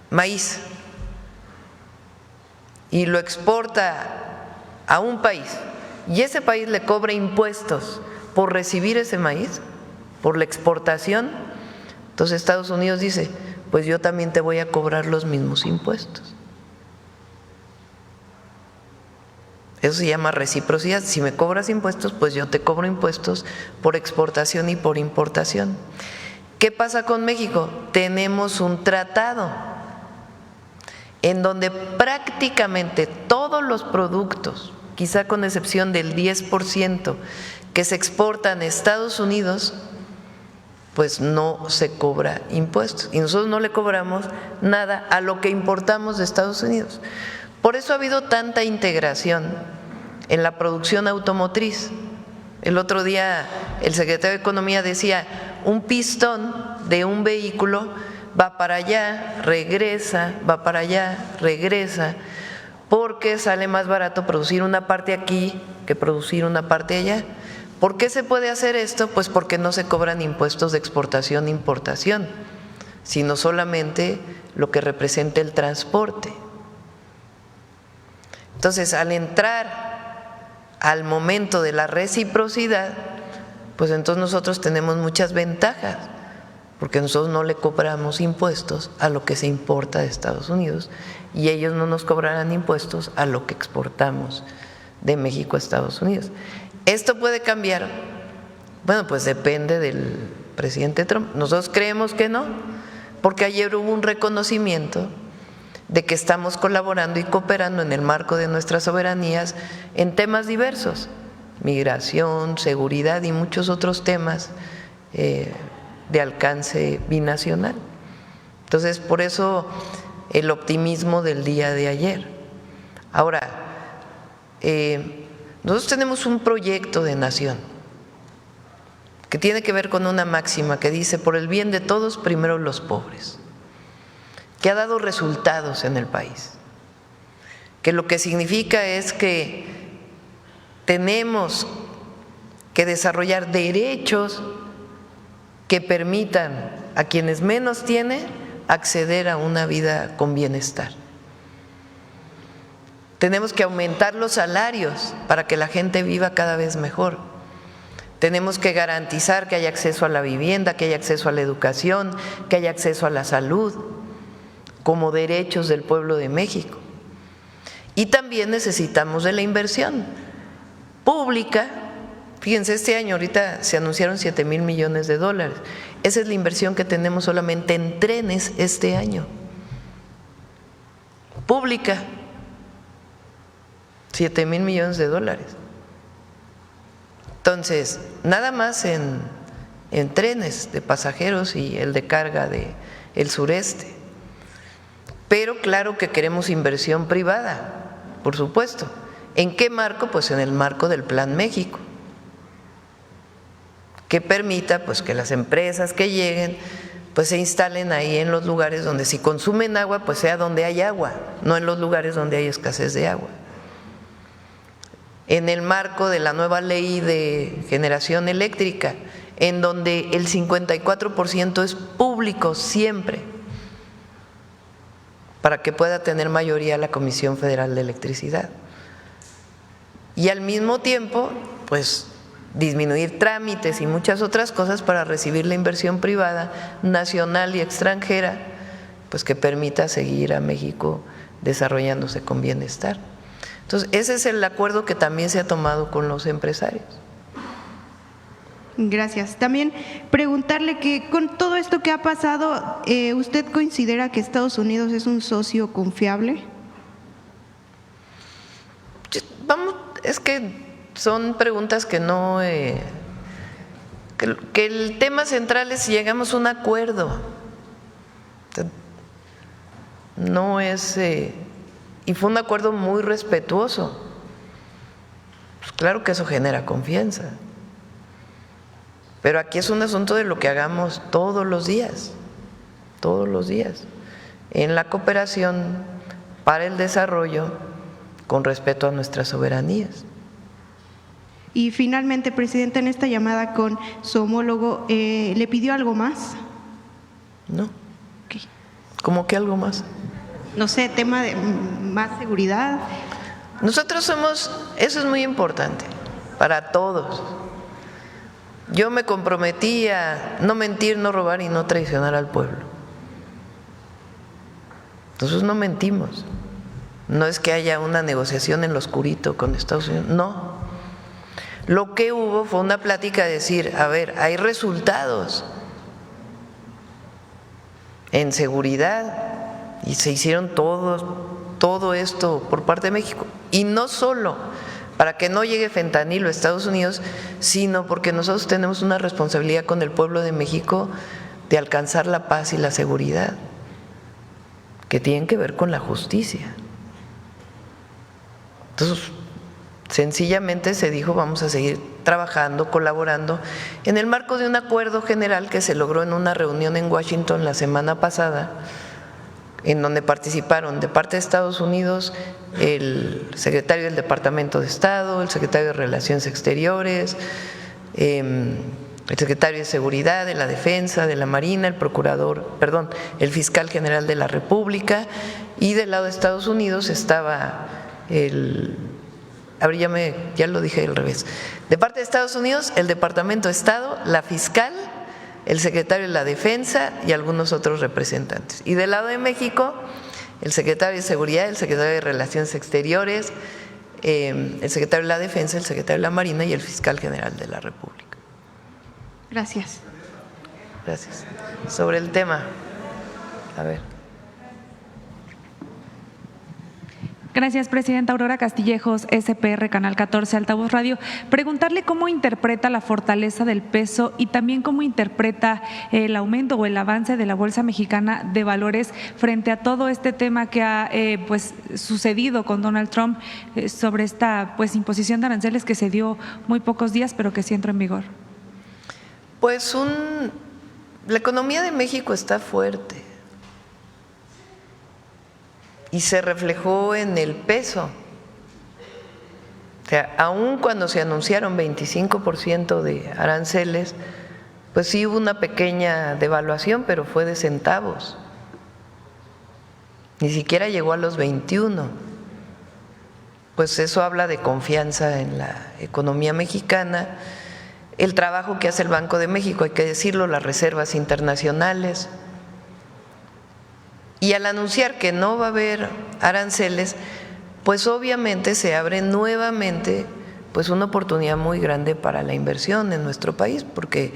maíz y lo exporta a un país y ese país le cobra impuestos por recibir ese maíz, por la exportación, entonces Estados Unidos dice, pues yo también te voy a cobrar los mismos impuestos. Eso se llama reciprocidad. Si me cobras impuestos, pues yo te cobro impuestos por exportación y por importación. ¿Qué pasa con México? Tenemos un tratado en donde prácticamente todos los productos, quizá con excepción del 10% que se exportan a Estados Unidos, pues no se cobra impuestos. Y nosotros no le cobramos nada a lo que importamos de Estados Unidos. Por eso ha habido tanta integración en la producción automotriz. El otro día el secretario de Economía decía, un pistón de un vehículo va para allá, regresa, va para allá, regresa, porque sale más barato producir una parte aquí que producir una parte allá. ¿Por qué se puede hacer esto? Pues porque no se cobran impuestos de exportación e importación, sino solamente lo que representa el transporte. Entonces, al entrar al momento de la reciprocidad, pues entonces nosotros tenemos muchas ventajas, porque nosotros no le cobramos impuestos a lo que se importa de Estados Unidos y ellos no nos cobrarán impuestos a lo que exportamos de México a Estados Unidos. ¿Esto puede cambiar? Bueno, pues depende del presidente Trump. Nosotros creemos que no, porque ayer hubo un reconocimiento de que estamos colaborando y cooperando en el marco de nuestras soberanías en temas diversos, migración, seguridad y muchos otros temas de alcance binacional. Entonces, por eso el optimismo del día de ayer. Ahora, nosotros tenemos un proyecto de nación que tiene que ver con una máxima que dice: por el bien de todos, primero los pobres, que ha dado resultados en el país, que lo que significa es que tenemos que desarrollar derechos que permitan a quienes menos tienen acceder a una vida con bienestar. Tenemos que aumentar los salarios para que la gente viva cada vez mejor. Tenemos que garantizar que haya acceso a la vivienda, que haya acceso a la educación, que haya acceso a la salud, como derechos del pueblo de México. Y también necesitamos de la inversión pública. Fíjense, este año ahorita se anunciaron 7,000 millones de dólares. Esa es la inversión que tenemos solamente en trenes este año. Pública, 7,000 millones de dólares. Entonces, nada más en trenes de pasajeros y el de carga del sureste. Pero claro que queremos inversión privada, por supuesto. ¿En qué marco? Pues en el marco del Plan México, que permita pues que las empresas que lleguen pues se instalen ahí en los lugares donde, si consumen agua, pues sea donde hay agua, no en los lugares donde hay escasez de agua. En el marco de la nueva ley de generación eléctrica, en donde el 54% es público siempre, para que pueda tener mayoría la Comisión Federal de Electricidad. Y al mismo tiempo, pues disminuir trámites y muchas otras cosas para recibir la inversión privada, nacional y extranjera, pues que permita seguir a México desarrollándose con bienestar. Entonces, ese es el acuerdo que también se ha tomado con los empresarios. Gracias. También preguntarle que con todo esto que ha pasado, ¿usted considera que Estados Unidos es un socio confiable? Vamos, es que son preguntas que no… que el tema central es si llegamos a un acuerdo. No es… y fue un acuerdo muy respetuoso. Pues claro que eso genera confianza. Pero aquí es un asunto de lo que hagamos todos los días, en la cooperación para el desarrollo con respeto a nuestras soberanías. Y finalmente, Presidenta, en esta llamada con su homólogo, ¿le pidió algo más? No. ¿Qué? ¿Cómo que algo más? No sé, tema de más seguridad. Nosotros somos, eso es muy importante para todos. Yo me comprometí a no mentir, no robar y no traicionar al pueblo. Nosotros no mentimos. No es que haya una negociación en lo oscurito con Estados Unidos, no. Lo que hubo fue una plática de decir, a ver, hay resultados en seguridad y se hicieron todo esto por parte de México. Y no solo para que no llegue fentanilo a Estados Unidos, sino porque nosotros tenemos una responsabilidad con el pueblo de México de alcanzar la paz y la seguridad, que tienen que ver con la justicia. Entonces, sencillamente se dijo, vamos a seguir trabajando, colaborando, en el marco de un acuerdo general que se logró en una reunión en Washington la semana pasada, en donde participaron de parte de Estados Unidos el secretario del Departamento de Estado, el secretario de Relaciones Exteriores, el secretario de Seguridad, de la Defensa, de la Marina, el fiscal general de la República, y del lado de Estados Unidos estaba ya lo dije al revés. De parte de Estados Unidos, el Departamento de Estado, la fiscal, el secretario de la Defensa y algunos otros representantes. Y del lado de México, el secretario de Seguridad, el secretario de Relaciones Exteriores, el secretario de la Defensa, el secretario de la Marina y el fiscal general de la República. Gracias. Gracias. Sobre el tema, a ver. Gracias, Presidenta. Aurora Castillejos, SPR, Canal 14, Altavoz Radio. Preguntarle cómo interpreta la fortaleza del peso y también cómo interpreta el aumento o el avance de la Bolsa Mexicana de Valores frente a todo este tema que ha sucedido con Donald Trump sobre esta imposición de aranceles que se dio muy pocos días, pero que sí entró en vigor. Pues la economía de México está fuerte y se reflejó en el peso. O sea, aun cuando se anunciaron 25% de aranceles, pues sí hubo una pequeña devaluación, pero fue de centavos. Ni siquiera llegó a los 21. Pues eso habla de confianza en la economía mexicana, el trabajo que hace el Banco de México, hay que decirlo, las reservas internacionales. Y al anunciar que no va a haber aranceles, pues obviamente se abre nuevamente pues una oportunidad muy grande para la inversión en nuestro país, porque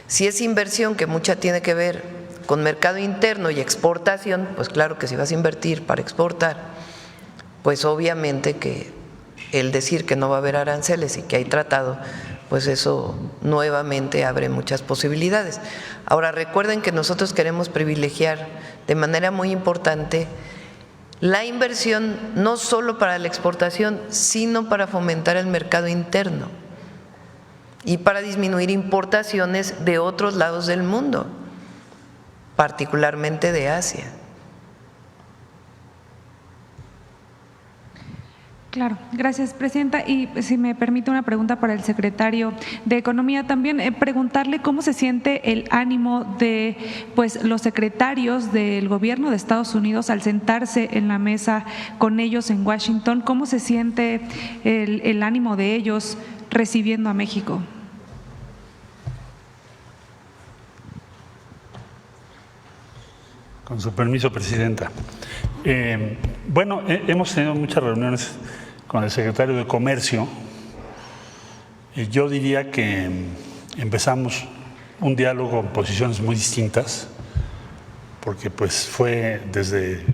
si es inversión que mucha tiene que ver con mercado interno y exportación, pues claro que si vas a invertir para exportar, pues obviamente que el decir que no va a haber aranceles y que hay tratado, pues eso nuevamente abre muchas posibilidades. Ahora recuerden que nosotros queremos privilegiar de manera muy importante la inversión no solo para la exportación, sino para fomentar el mercado interno y para disminuir importaciones de otros lados del mundo, particularmente de Asia. Claro, gracias, presidenta. Y si me permite una pregunta para el secretario de Economía también, preguntarle cómo se siente el ánimo de los secretarios del gobierno de Estados Unidos al sentarse en la mesa con ellos en Washington, cómo se siente el ánimo de ellos recibiendo a México. Con su permiso, presidenta. Bueno, hemos tenido muchas reuniones con el secretario de Comercio. Yo diría que empezamos un diálogo en posiciones muy distintas, porque pues fue desde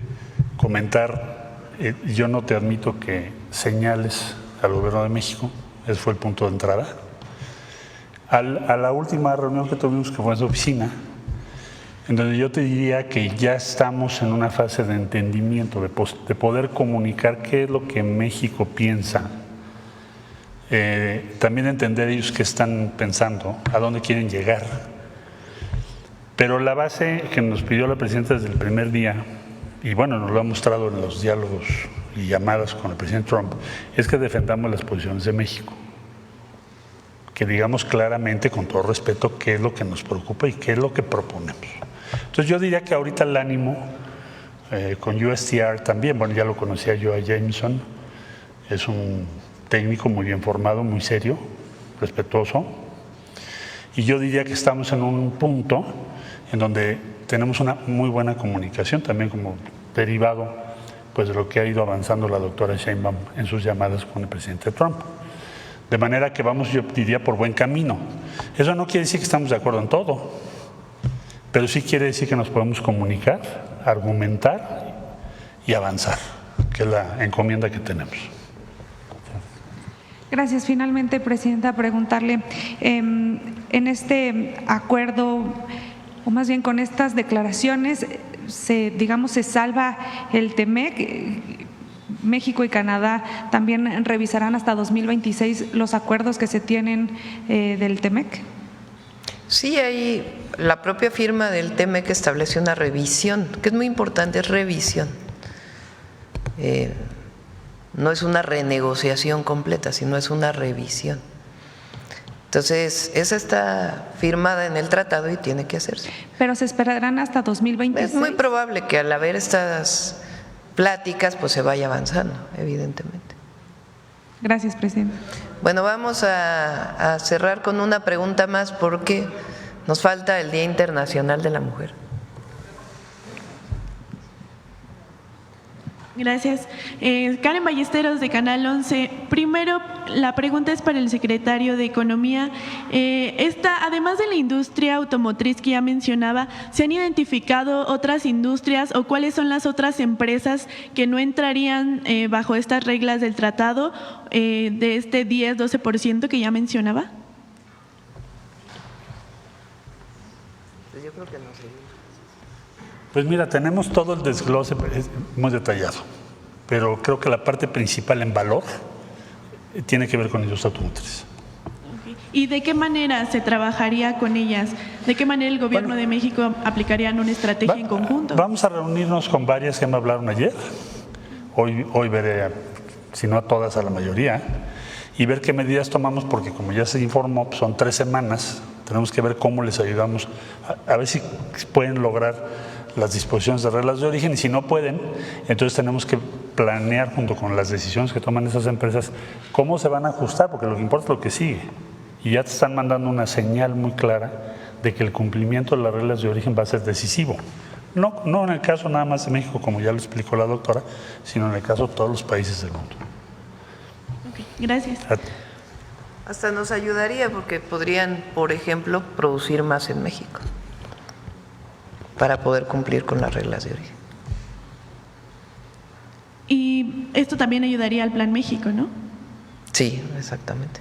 comentar, yo no te admito que señales al gobierno de México, ese fue el punto de entrada. A la última reunión que tuvimos, que fue en su oficina, en donde yo te diría que ya estamos en una fase de entendimiento, de poder comunicar qué es lo que México piensa, también entender ellos qué están pensando, a dónde quieren llegar. Pero la base que nos pidió la presidenta desde el primer día, y bueno, nos lo ha mostrado en los diálogos y llamadas con el presidente Trump, es que defendamos las posiciones de México, que digamos claramente, con todo respeto, qué es lo que nos preocupa y qué es lo que proponemos. Entonces yo diría que ahorita el ánimo con USTR también, bueno, ya lo conocía yo a Jameson, es un técnico muy bien formado, muy serio, respetuoso, y yo diría que estamos en un punto en donde tenemos una muy buena comunicación, también como derivado pues, de lo que ha ido avanzando la doctora Sheinbaum en sus llamadas con el presidente Trump. De manera que vamos, yo diría, por buen camino. Eso no quiere decir que estamos de acuerdo en todo, pero sí quiere decir que nos podemos comunicar, argumentar y avanzar, que es la encomienda que tenemos. Gracias. Finalmente, presidenta, preguntarle, en este acuerdo, o más bien con estas declaraciones, se salva el TEMEC. México y Canadá también revisarán hasta 2026 los acuerdos que se tienen del TEMEC. Sí, ahí la propia firma del TEMEC establece una revisión, que es muy importante, es revisión. No es una renegociación completa, sino es una revisión. Entonces, esa está firmada en el tratado y tiene que hacerse. Pero se esperarán hasta 2026. Es muy probable que al haber estas pláticas, pues se vaya avanzando, evidentemente. Gracias, presidente. Bueno, vamos a cerrar con una pregunta más porque nos falta el Día Internacional de la Mujer. Gracias. Karen Ballesteros, de Canal 11. Primero, la pregunta es para el secretario de Economía. Además de la industria automotriz que ya mencionaba, ¿se han identificado otras industrias o cuáles son las otras empresas que no entrarían bajo estas reglas del tratado de este 10-12% que ya mencionaba? Yo creo que no sé. Pues mira, tenemos todo el desglose muy detallado, pero creo que la parte principal en valor tiene que ver con la industria automotriz. Okay. ¿Y de qué manera se trabajaría con ellas? ¿De qué manera el Gobierno de México aplicaría una estrategia en conjunto? Vamos a reunirnos con varias que me hablaron ayer. Hoy veré, si no a todas, a la mayoría, y ver qué medidas tomamos, porque como ya se informó, pues son 3 semanas. Tenemos que ver cómo les ayudamos, a ver si pueden lograr las disposiciones de reglas de origen, y si no pueden, entonces tenemos que planear junto con las decisiones que toman esas empresas cómo se van a ajustar, porque lo que importa es lo que sigue. Y ya te están mandando una señal muy clara de que el cumplimiento de las reglas de origen va a ser decisivo. No en el caso nada más de México, como ya lo explicó la doctora, sino en el caso de todos los países del mundo. Okay, gracias. Hasta nos ayudaría porque podrían, por ejemplo, producir más en México para poder cumplir con las reglas de origen. Y esto también ayudaría al Plan México, ¿no? Sí, exactamente.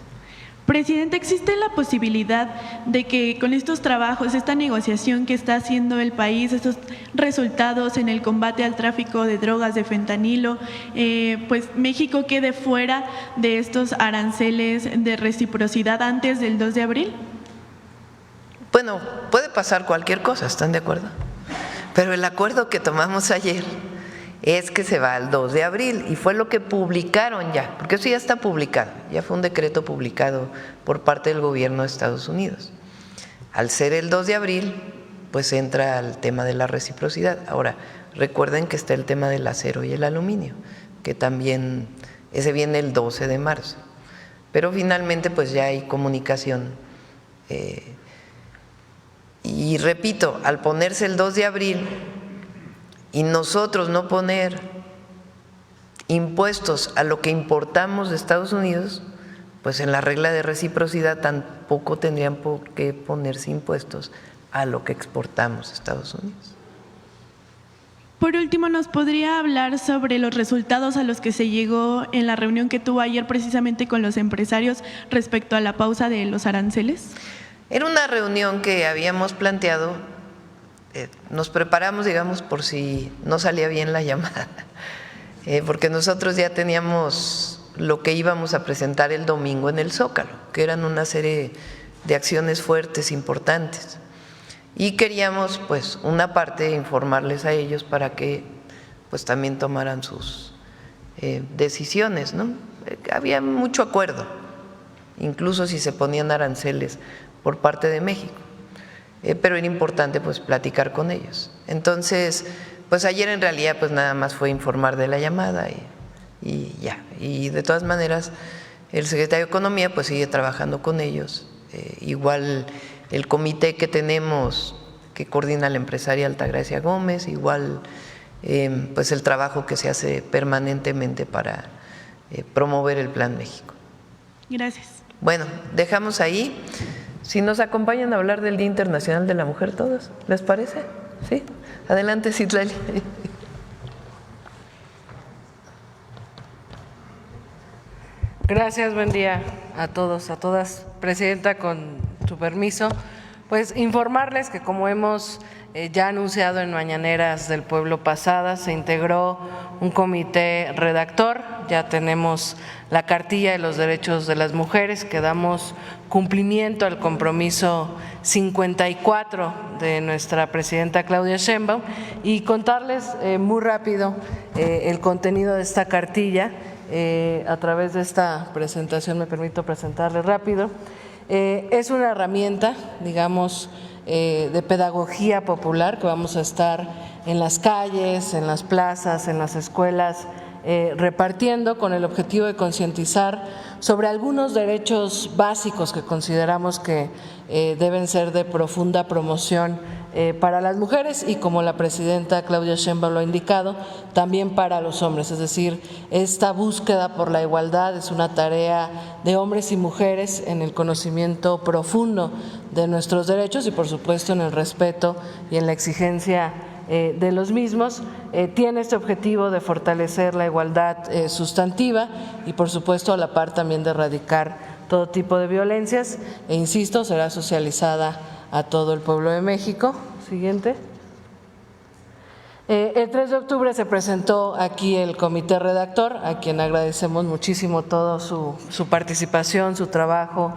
Presidente, ¿existe la posibilidad de que con estos trabajos, esta negociación que está haciendo el país, estos resultados en el combate al tráfico de drogas, de fentanilo, pues México quede fuera de estos aranceles de reciprocidad antes del 2 de abril? Bueno, puede pasar cualquier cosa, ¿están de acuerdo? Pero el acuerdo que tomamos ayer es que se va al 2 de abril y fue lo que publicaron ya, porque eso ya está publicado, ya fue un decreto publicado por parte del gobierno de Estados Unidos. Al ser el 2 de abril, pues entra al tema de la reciprocidad. Ahora, recuerden que está el tema del acero y el aluminio, que también, ese viene el 12 de marzo. Pero finalmente pues ya hay comunicación. Y repito, al ponerse el 2 de abril, y nosotros no poner impuestos a lo que importamos de Estados Unidos, pues en la regla de reciprocidad tampoco tendrían por qué ponerse impuestos a lo que exportamos a Estados Unidos. Por último, ¿nos podría hablar sobre los resultados a los que se llegó en la reunión que tuvo ayer precisamente con los empresarios respecto a la pausa de los aranceles? Era una reunión que habíamos planteado. Nos preparamos, digamos, por si no salía bien la llamada, porque nosotros ya teníamos lo que íbamos a presentar el domingo en el Zócalo, que eran una serie de acciones fuertes, importantes, y queríamos, pues, una parte informarles a ellos para que, pues, también tomaran sus decisiones, ¿no? Había mucho acuerdo, incluso si se ponían aranceles por parte de México. Pero era importante pues platicar con ellos. Entonces, pues ayer en realidad pues nada más fue informar de la llamada y ya. Y de todas maneras el secretario de Economía pues sigue trabajando con ellos. Igual el comité que tenemos que coordina la empresaria Altagracia Gómez, igual pues el trabajo que se hace permanentemente para promover el Plan México. Gracias. Bueno, dejamos ahí. Si nos acompañan a hablar del Día Internacional de la Mujer todos, ¿les parece? ¿Sí? Adelante, Citlali. Gracias, buen día a todos, a todas. Presidenta, con su permiso, pues informarles que como hemos ya anunciado en Mañaneras del Pueblo pasadas, se integró un comité redactor, ya tenemos la cartilla de los derechos de las mujeres, que damos cumplimiento al compromiso 54 de nuestra presidenta Claudia Sheinbaum, y contarles muy rápido el contenido de esta cartilla. A través de esta presentación me permito presentarles rápido. Es una herramienta, digamos, de pedagogía popular que vamos a estar en las calles, en las plazas, en las escuelas, repartiendo con el objetivo de concientizar sobre algunos derechos básicos que consideramos que deben ser de profunda promoción para las mujeres y, como la presidenta Claudia Sheinbaum lo ha indicado, también para los hombres. Es decir, esta búsqueda por la igualdad es una tarea de hombres y mujeres en el conocimiento profundo de nuestros derechos y, por supuesto, en el respeto y en la exigencia de los mismos. Tiene este objetivo de fortalecer la igualdad sustantiva y, por supuesto, a la par también de erradicar todo tipo de violencias, e insisto, será socializada a todo el pueblo de México. Siguiente. El 3 de octubre se presentó aquí el comité redactor, a quien agradecemos muchísimo toda su participación, su trabajo,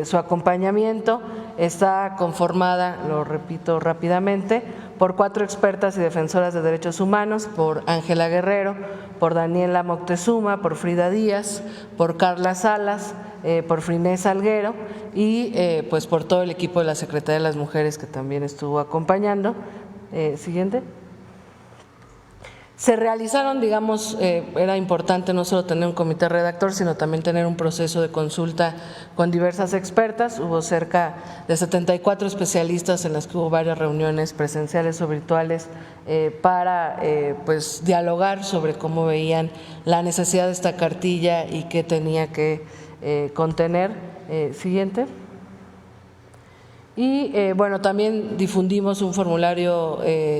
su acompañamiento. Está conformada, lo repito rápidamente, por 4 expertas y defensoras de derechos humanos, por Ángela Guerrero, por Daniela Moctezuma, por Frida Díaz, por Carla Salas, por Friné Salguero y pues por todo el equipo de la Secretaría de las Mujeres que también estuvo acompañando. Siguiente. Se realizaron, digamos, era importante no solo tener un comité redactor, sino también tener un proceso de consulta con diversas expertas. Hubo cerca de 74 especialistas en las que hubo varias reuniones presenciales o virtuales para pues dialogar sobre cómo veían la necesidad de esta cartilla y qué tenía que contener. Siguiente. Y bueno, también difundimos un formulario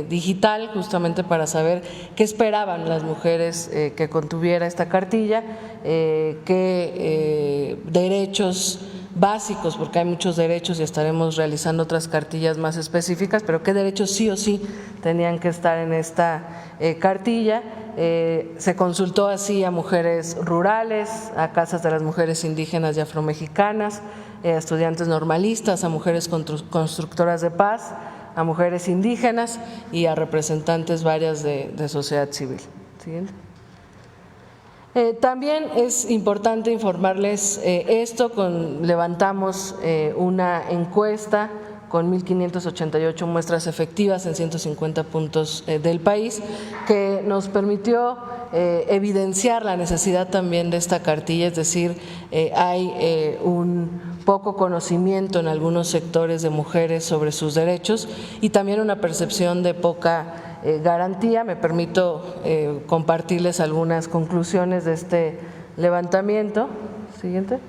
digital justamente para saber qué esperaban las mujeres que contuviera esta cartilla, qué derechos básicos, porque hay muchos derechos y estaremos realizando otras cartillas más específicas, pero qué derechos sí o sí tenían que estar en esta cartilla. Se consultó así a mujeres rurales, a casas de las mujeres indígenas y afromexicanas, a estudiantes normalistas, a mujeres constructoras de paz, a mujeres indígenas y a representantes varias de sociedad civil. ¿Siguiente? También es importante informarles levantamos una encuesta con 1.588 muestras efectivas en 150 puntos del país, que nos permitió evidenciar la necesidad también de esta cartilla, es decir, hay un poco conocimiento en algunos sectores de mujeres sobre sus derechos y también una percepción de poca garantía. Me permito compartirles algunas conclusiones de este levantamiento. Siguiente.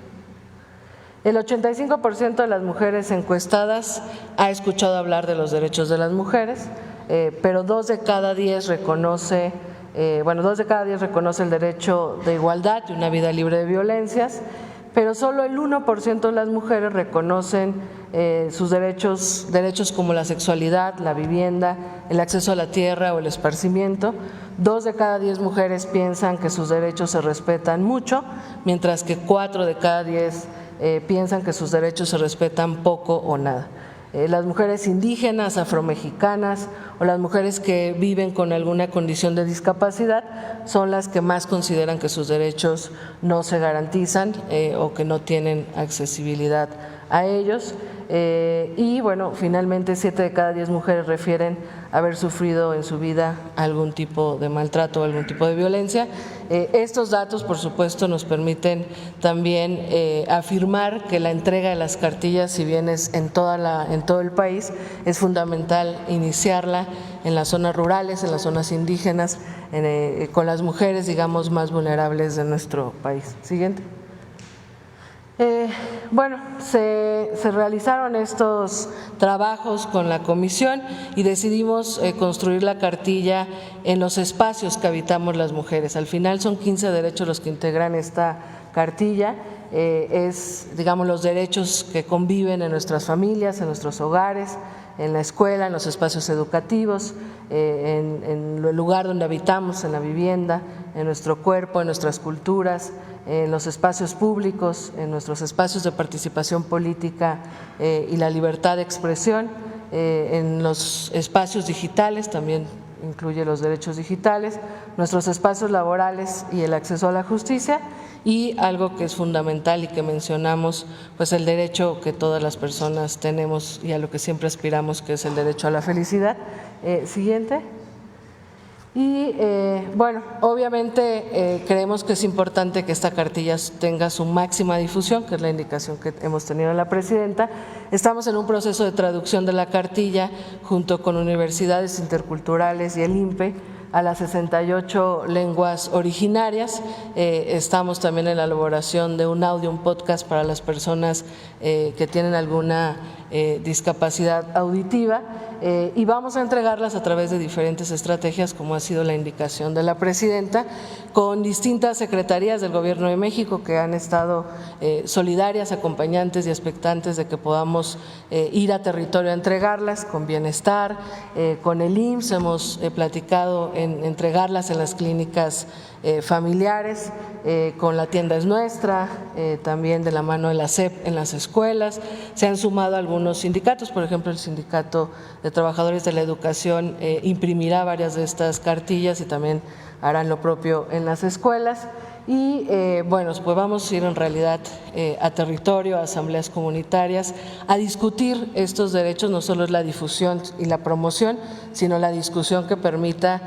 El 85% de las mujeres encuestadas ha escuchado hablar de los derechos de las mujeres, pero 2 de cada 10 reconoce el derecho de igualdad y una vida libre de violencias, pero solo el 1% de las mujeres reconocen sus derechos como la sexualidad, la vivienda, el acceso a la tierra o el esparcimiento. 2 de cada 10 mujeres piensan que sus derechos se respetan mucho, mientras que 4 de cada 10 piensan que sus derechos se respetan poco o nada. Las mujeres indígenas, afromexicanas o las mujeres que viven con alguna condición de discapacidad son las que más consideran que sus derechos no se garantizan o que no tienen accesibilidad a ellos. Y bueno, finalmente 7 de cada 10 mujeres refieren haber sufrido en su vida algún tipo de maltrato o algún tipo de violencia. Estos datos, por supuesto, nos permiten también afirmar que la entrega de las cartillas, si bien es en todo el país, es fundamental iniciarla en las zonas rurales, en las zonas indígenas, con las mujeres, digamos, más vulnerables de nuestro país. Siguiente. Bueno, se realizaron estos trabajos con la comisión y decidimos construir la cartilla en los espacios que habitamos las mujeres. Al final son 15 derechos los que integran esta cartilla. Es, digamos, los derechos que conviven en nuestras familias, en nuestros hogares, en la escuela, en los espacios educativos, en el lugar donde habitamos, en la vivienda, en nuestro cuerpo, en nuestras culturas, en los espacios públicos, en nuestros espacios de participación política y la libertad de expresión, en los espacios digitales, también incluye los derechos digitales, nuestros espacios laborales y el acceso a la justicia, y algo que es fundamental y que mencionamos, pues el derecho que todas las personas tenemos y a lo que siempre aspiramos, que es el derecho a la felicidad. Siguiente. Y bueno, obviamente creemos que es importante que esta cartilla tenga su máxima difusión, que es la indicación que hemos tenido de la presidenta. Estamos en un proceso de traducción de la cartilla junto con universidades interculturales y el INPE a las 68 lenguas originarias. Estamos también en la elaboración de un audio, un podcast para las personas que tienen alguna discapacidad auditiva, y vamos a entregarlas a través de diferentes estrategias, como ha sido la indicación de la presidenta, con distintas secretarías del Gobierno de México que han estado solidarias, acompañantes y expectantes de que podamos ir a territorio a entregarlas, con Bienestar, con el IMSS, hemos platicado en entregarlas en las clínicas familiares, con La Tienda es Nuestra, también de la mano de la SEP en las escuelas. Se han sumado algunos sindicatos, por ejemplo el Sindicato de Trabajadores de la Educación imprimirá varias de estas cartillas y también harán lo propio en las escuelas. Y bueno, pues vamos a ir en realidad a territorio, a asambleas comunitarias, a discutir estos derechos. No solo es la difusión y la promoción, sino la discusión que permita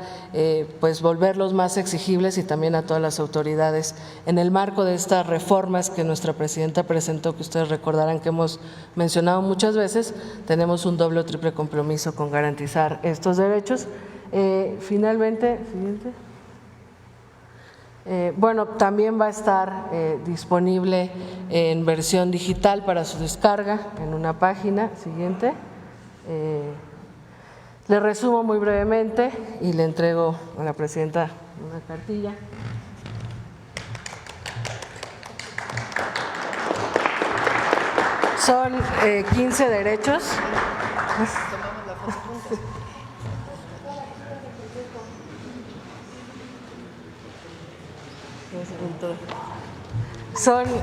pues volverlos más exigibles, y también a todas las autoridades en el marco de estas reformas que nuestra presidenta presentó, que ustedes recordarán que hemos mencionado muchas veces. Tenemos un doble o triple compromiso con garantizar estos derechos. Finalmente, siguiente. Bueno, también va a estar disponible en versión digital para su descarga en una página. Siguiente. Le resumo muy brevemente y le entrego a la presidenta una cartilla. Son 15 derechos.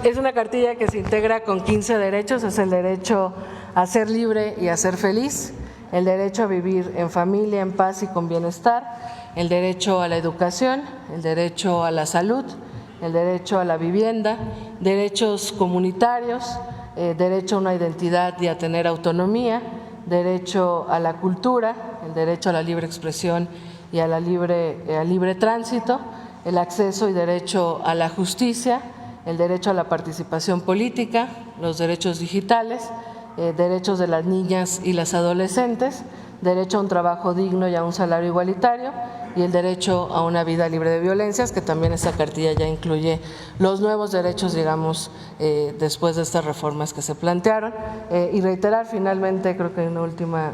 Es una cartilla que se integra con 15 derechos. Es el derecho a ser libre y a ser feliz, el derecho a vivir en familia, en paz y con bienestar, el derecho a la educación, el derecho a la salud, el derecho a la vivienda, derechos comunitarios, derecho a una identidad y a tener autonomía, derecho a la cultura, el derecho a la libre expresión y al libre tránsito, el acceso y derecho a la justicia, el derecho a la participación política, los derechos digitales, derechos de las niñas y las adolescentes, derecho a un trabajo digno y a un salario igualitario, y el derecho a una vida libre de violencias, que también esa cartilla ya incluye los nuevos derechos, digamos, después de estas reformas que se plantearon. Y reiterar finalmente, creo que hay una última…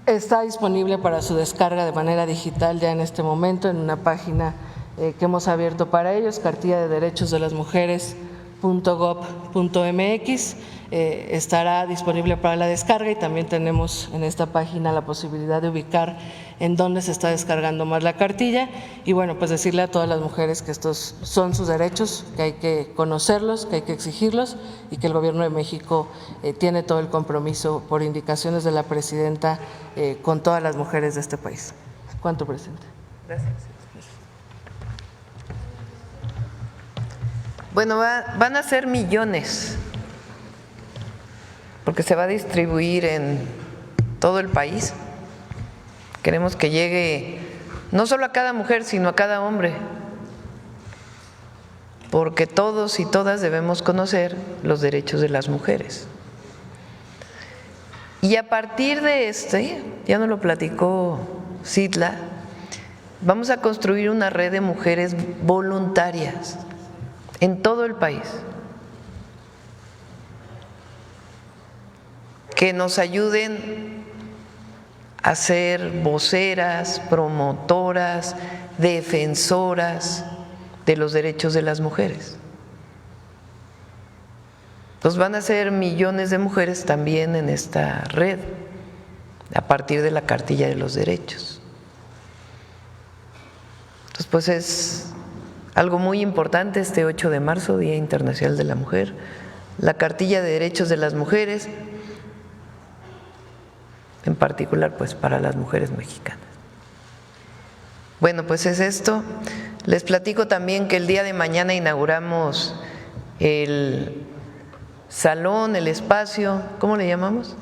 Está disponible para su descarga de manera digital ya en este momento en una página que hemos abierto para ellos, cartilla de derechos de las mujeres.gov.mx. Estará disponible para la descarga, y también tenemos en esta página la posibilidad de ubicar en dónde se está descargando más la cartilla. Y bueno, pues decirle a todas las mujeres que estos son sus derechos, que hay que conocerlos, que hay que exigirlos, y que el Gobierno de México tiene todo el compromiso, por indicaciones de la presidenta, con todas las mujeres de este país. ¿Cuánto, presidente? Gracias. Bueno, van a ser millones, porque se va a distribuir en todo el país. Queremos que llegue no solo a cada mujer, sino a cada hombre, porque todos y todas debemos conocer los derechos de las mujeres. Y a partir de ya nos lo platicó Citla, vamos a construir una red de mujeres voluntarias en todo el país, que nos ayuden a ser voceras, promotoras, defensoras de los derechos de las mujeres. Pues van a ser millones de mujeres también en esta red, a partir de la cartilla de los derechos. Entonces, pues es algo muy importante este 8 de marzo, Día Internacional de la Mujer, la cartilla de derechos de las mujeres, en particular pues para las mujeres mexicanas. Bueno, pues es esto. Les platico también que el día de mañana inauguramos el salón, el espacio, ¿cómo le llamamos?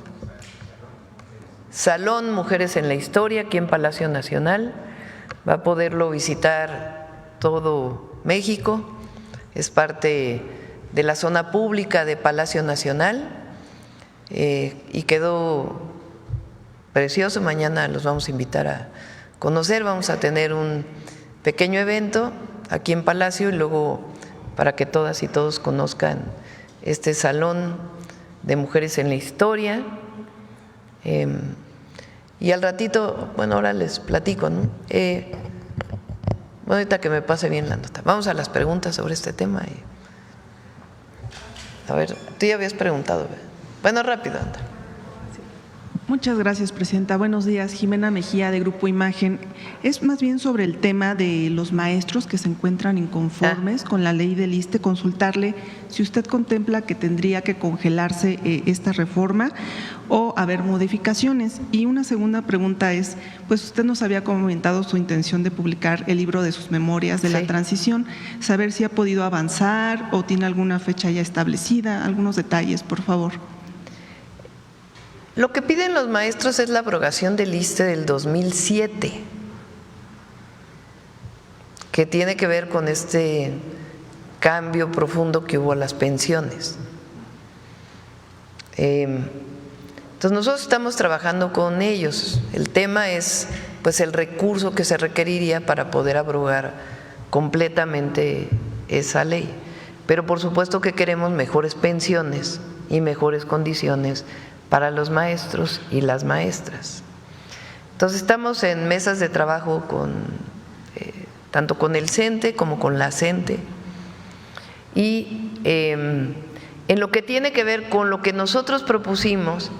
Salón Mujeres en la Historia, aquí en Palacio Nacional. Va a poderlo visitar todo México, es parte de la zona pública de Palacio Nacional, y quedó precioso. Mañana los vamos a invitar a conocer. Vamos a tener un pequeño evento aquí en Palacio, y luego para que todas y todos conozcan este salón de mujeres en la historia. Y al ratito, bueno, ahora les platico, ¿no? Bueno, ahorita que me pase bien la nota. Vamos a las preguntas sobre este tema. A ver, tú ya habías preguntado. ¿Verdad? Bueno, rápido, anda. Muchas gracias, Presidenta. Buenos días. Jimena Mejía, de Grupo Imagen. Es más bien sobre el tema de los maestros que se encuentran inconformes con la ley del ISSSTE, consultarle si usted contempla que tendría que congelarse esta reforma o haber modificaciones. Y una segunda pregunta es, pues usted nos había comentado su intención de publicar el libro de sus memorias de la transición, saber si ha podido avanzar o tiene alguna fecha ya establecida, algunos detalles, por favor. Lo que piden los maestros es la abrogación del ISSSTE del 2007, que tiene que ver con este cambio profundo que hubo a las pensiones. Entonces nosotros estamos trabajando con ellos. El tema es pues el recurso que se requeriría para poder abrogar completamente esa ley. Pero por supuesto que queremos mejores pensiones y mejores condiciones para los maestros y las maestras. Entonces estamos en mesas de trabajo tanto con el CENTE como con la CENTE, y en lo que tiene que ver con lo que nosotros propusimos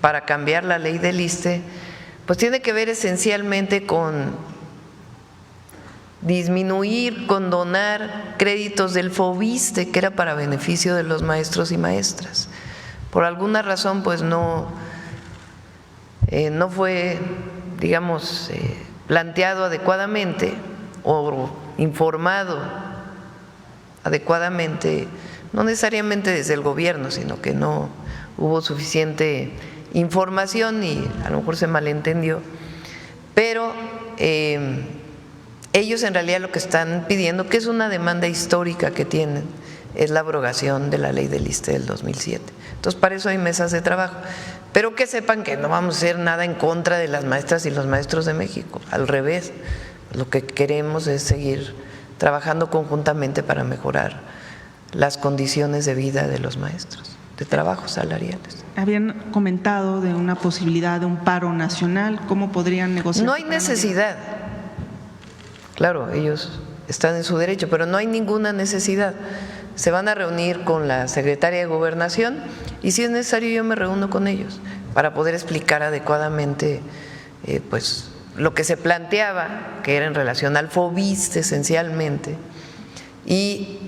para cambiar la ley del ISSSTE, pues tiene que ver esencialmente con disminuir, condonar créditos del FOBISSTE, que era para beneficio de los maestros y maestras. Por alguna razón, pues no fue, digamos, planteado adecuadamente o informado adecuadamente, no necesariamente desde el gobierno, sino que no hubo suficiente información y a lo mejor se malentendió. Pero ellos en realidad lo que están pidiendo, que es una demanda histórica que tienen, es la abrogación de la ley del ISSSTE del 2007. Entonces, para eso hay mesas de trabajo. Pero que sepan que no vamos a hacer nada en contra de las maestras y los maestros de México. Al revés, lo que queremos es seguir trabajando conjuntamente para mejorar las condiciones de vida de los maestros, de trabajo salariales. Habían comentado de una posibilidad de un paro nacional. ¿Cómo podrían negociar? No hay necesidad. Claro, ellos están en su derecho, pero no hay ninguna necesidad. Se van a reunir con la secretaria de Gobernación y si es necesario yo me reúno con ellos para poder explicar adecuadamente pues lo que se planteaba, que era en relación al FOBISSTE esencialmente, y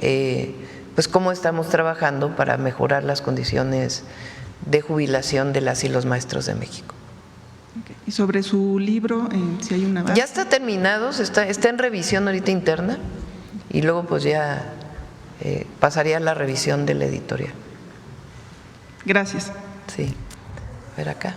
pues cómo estamos trabajando para mejorar las condiciones de jubilación de las y los maestros de México. Y sobre su libro, si hay una base. Ya está terminado, está en revisión ahorita interna y luego pues ya pasaría a la revisión de la editorial. Gracias. Sí. A ver acá.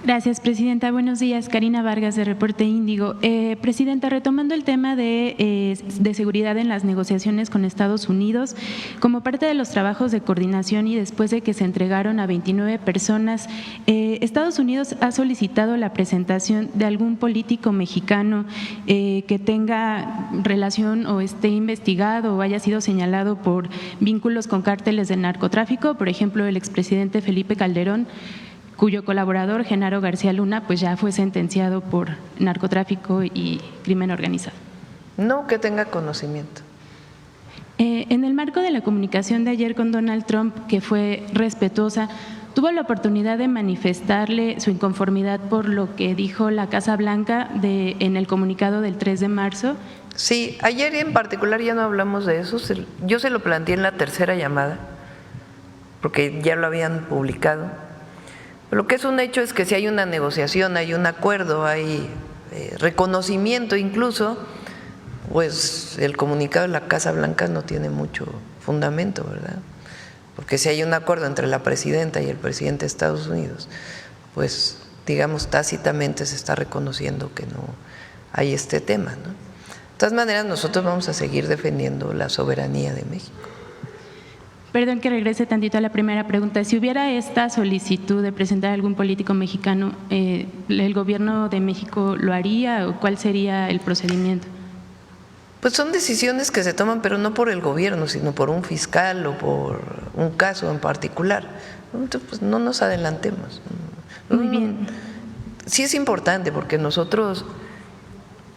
Gracias, Presidenta. Buenos días. Karina Vargas, de Reporte Índigo. Presidenta, retomando el tema de seguridad en las negociaciones con Estados Unidos, como parte de los trabajos de coordinación y después de que se entregaron a 29 personas, Estados Unidos ha solicitado la presentación de algún político mexicano que tenga relación o esté investigado o haya sido señalado por vínculos con cárteles de narcotráfico, por ejemplo, el expresidente Felipe Calderón, cuyo colaborador, Genaro García Luna, pues ya fue sentenciado por narcotráfico y crimen organizado. No que tenga conocimiento. En el marco de la comunicación de ayer con Donald Trump, que fue respetuosa, ¿tuvo la oportunidad de manifestarle su inconformidad por lo que dijo la Casa Blanca en el comunicado del 3 de marzo? Sí, ayer en particular ya no hablamos de eso, yo se lo planteé en la tercera llamada, porque ya lo habían publicado. Lo que es un hecho es que si hay una negociación, hay un acuerdo, hay reconocimiento incluso, pues el comunicado de la Casa Blanca no tiene mucho fundamento, ¿verdad? Porque si hay un acuerdo entre la presidenta y el presidente de Estados Unidos, pues digamos tácitamente se está reconociendo que no hay este tema, ¿no? De todas maneras, nosotros vamos a seguir defendiendo la soberanía de México. Perdón que regrese tantito a la primera pregunta. Si hubiera esta solicitud de presentar a algún político mexicano, ¿el gobierno de México lo haría o cuál sería el procedimiento? Pues son decisiones que se toman, pero no por el gobierno, sino por un fiscal o por un caso en particular. Entonces, pues no nos adelantemos. Muy bien. Sí es importante porque nosotros…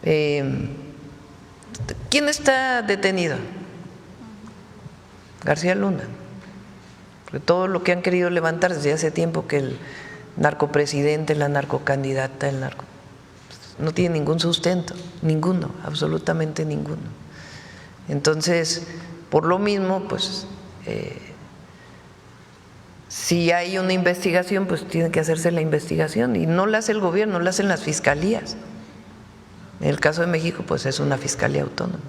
¿quién está detenido? García Luna. Porque todo lo que han querido levantar desde hace tiempo, que el narcopresidente, la narcocandidata, el narco… no tiene ningún sustento, ninguno, absolutamente ninguno. Entonces, por lo mismo, pues… si hay una investigación, pues tiene que hacerse la investigación y no la hace el gobierno, la hacen las fiscalías. En el caso de México, pues es una fiscalía autónoma.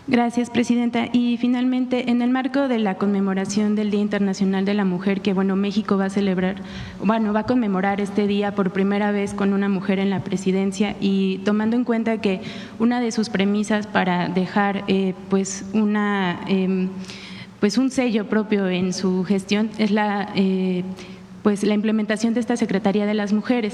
Gracias, presidenta. Y finalmente, en el marco de la conmemoración del Día Internacional de la Mujer, que México va a conmemorar este día por primera vez con una mujer en la presidencia, y tomando en cuenta que una de sus premisas para dejar un sello propio en su gestión es la implementación de esta Secretaría de las Mujeres.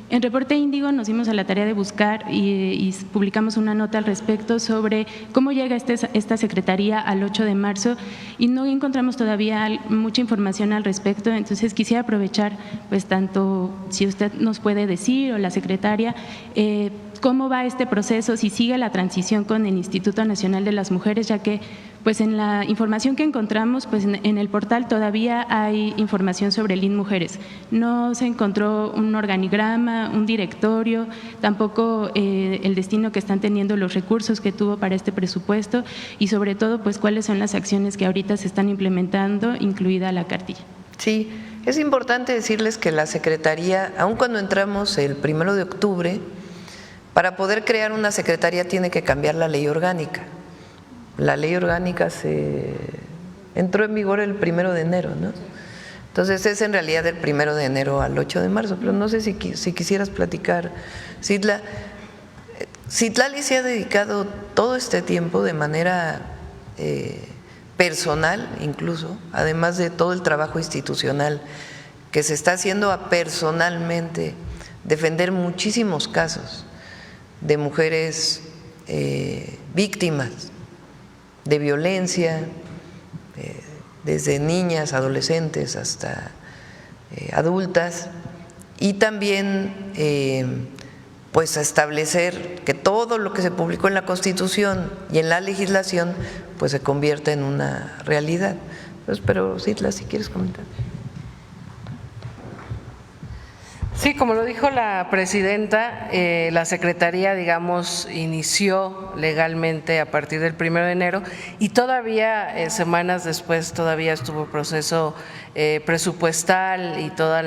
En Reporte Índigo nos dimos a la tarea de buscar y publicamos una nota al respecto sobre cómo llega esta Secretaría al 8 de marzo y no encontramos todavía mucha información al respecto. Entonces quisiera aprovechar, pues tanto si usted nos puede decir o la secretaria, cómo va este proceso, si sigue la transición con el Instituto Nacional de las Mujeres, ya que pues en la información que encontramos, pues en el portal todavía hay información sobre el INMujeres. No se encontró un organigrama, un directorio, tampoco el destino que están teniendo los recursos que tuvo para este presupuesto y sobre todo pues cuáles son las acciones que ahorita se están implementando, incluida la cartilla. Sí, es importante decirles que la Secretaría, aun cuando entramos el 1 de octubre, para poder crear una secretaría tiene que cambiar la ley orgánica. La ley orgánica entró en vigor el 1 de enero, ¿no? Entonces es en realidad del 1 de enero al 8 de marzo, pero no sé si quisieras platicar, Citlali. Citlali se ha dedicado todo este tiempo de manera personal incluso, además de todo el trabajo institucional que se está haciendo a personalmente defender muchísimos casos de mujeres víctimas de violencia, desde niñas, adolescentes hasta adultas, y también pues establecer que todo lo que se publicó en la Constitución y en la legislación pues se convierta en una realidad. Entonces, pero Citlali, si quieres comentar. Sí, como lo dijo la presidenta, la Secretaría, digamos, inició legalmente a partir del 1 de enero y todavía semanas después todavía estuvo proceso presupuestal y toda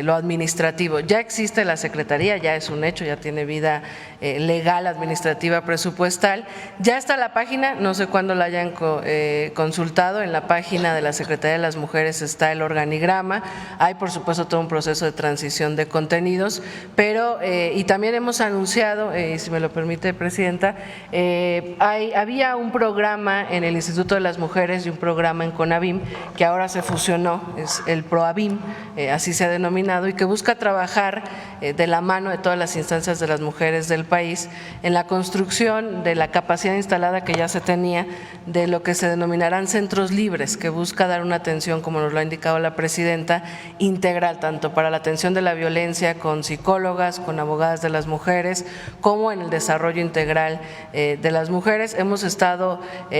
lo administrativo. Ya existe la Secretaría, ya es un hecho, ya tiene vida legal, administrativa, presupuestal. Ya está la página, no sé cuándo la hayan consultado, en la página de la Secretaría de las Mujeres está el organigrama, hay por supuesto todo un proceso de transición de contenidos, pero y también hemos anunciado, si me lo permite, Presidenta, había un programa en el Instituto de las Mujeres y un programa en CONAVIM que ahora se fusionó, es el PROAVIM, así se ha denominado, y que busca trabajar de la mano de todas las instancias de las mujeres del país en la construcción de la capacidad instalada que ya se tenía de lo que se denominarán centros libres, que busca dar una atención, como nos lo ha indicado la presidenta, integral, tanto para la atención de la violencia con psicólogas, con abogadas de las mujeres, como en el desarrollo integral de las mujeres. Hemos estado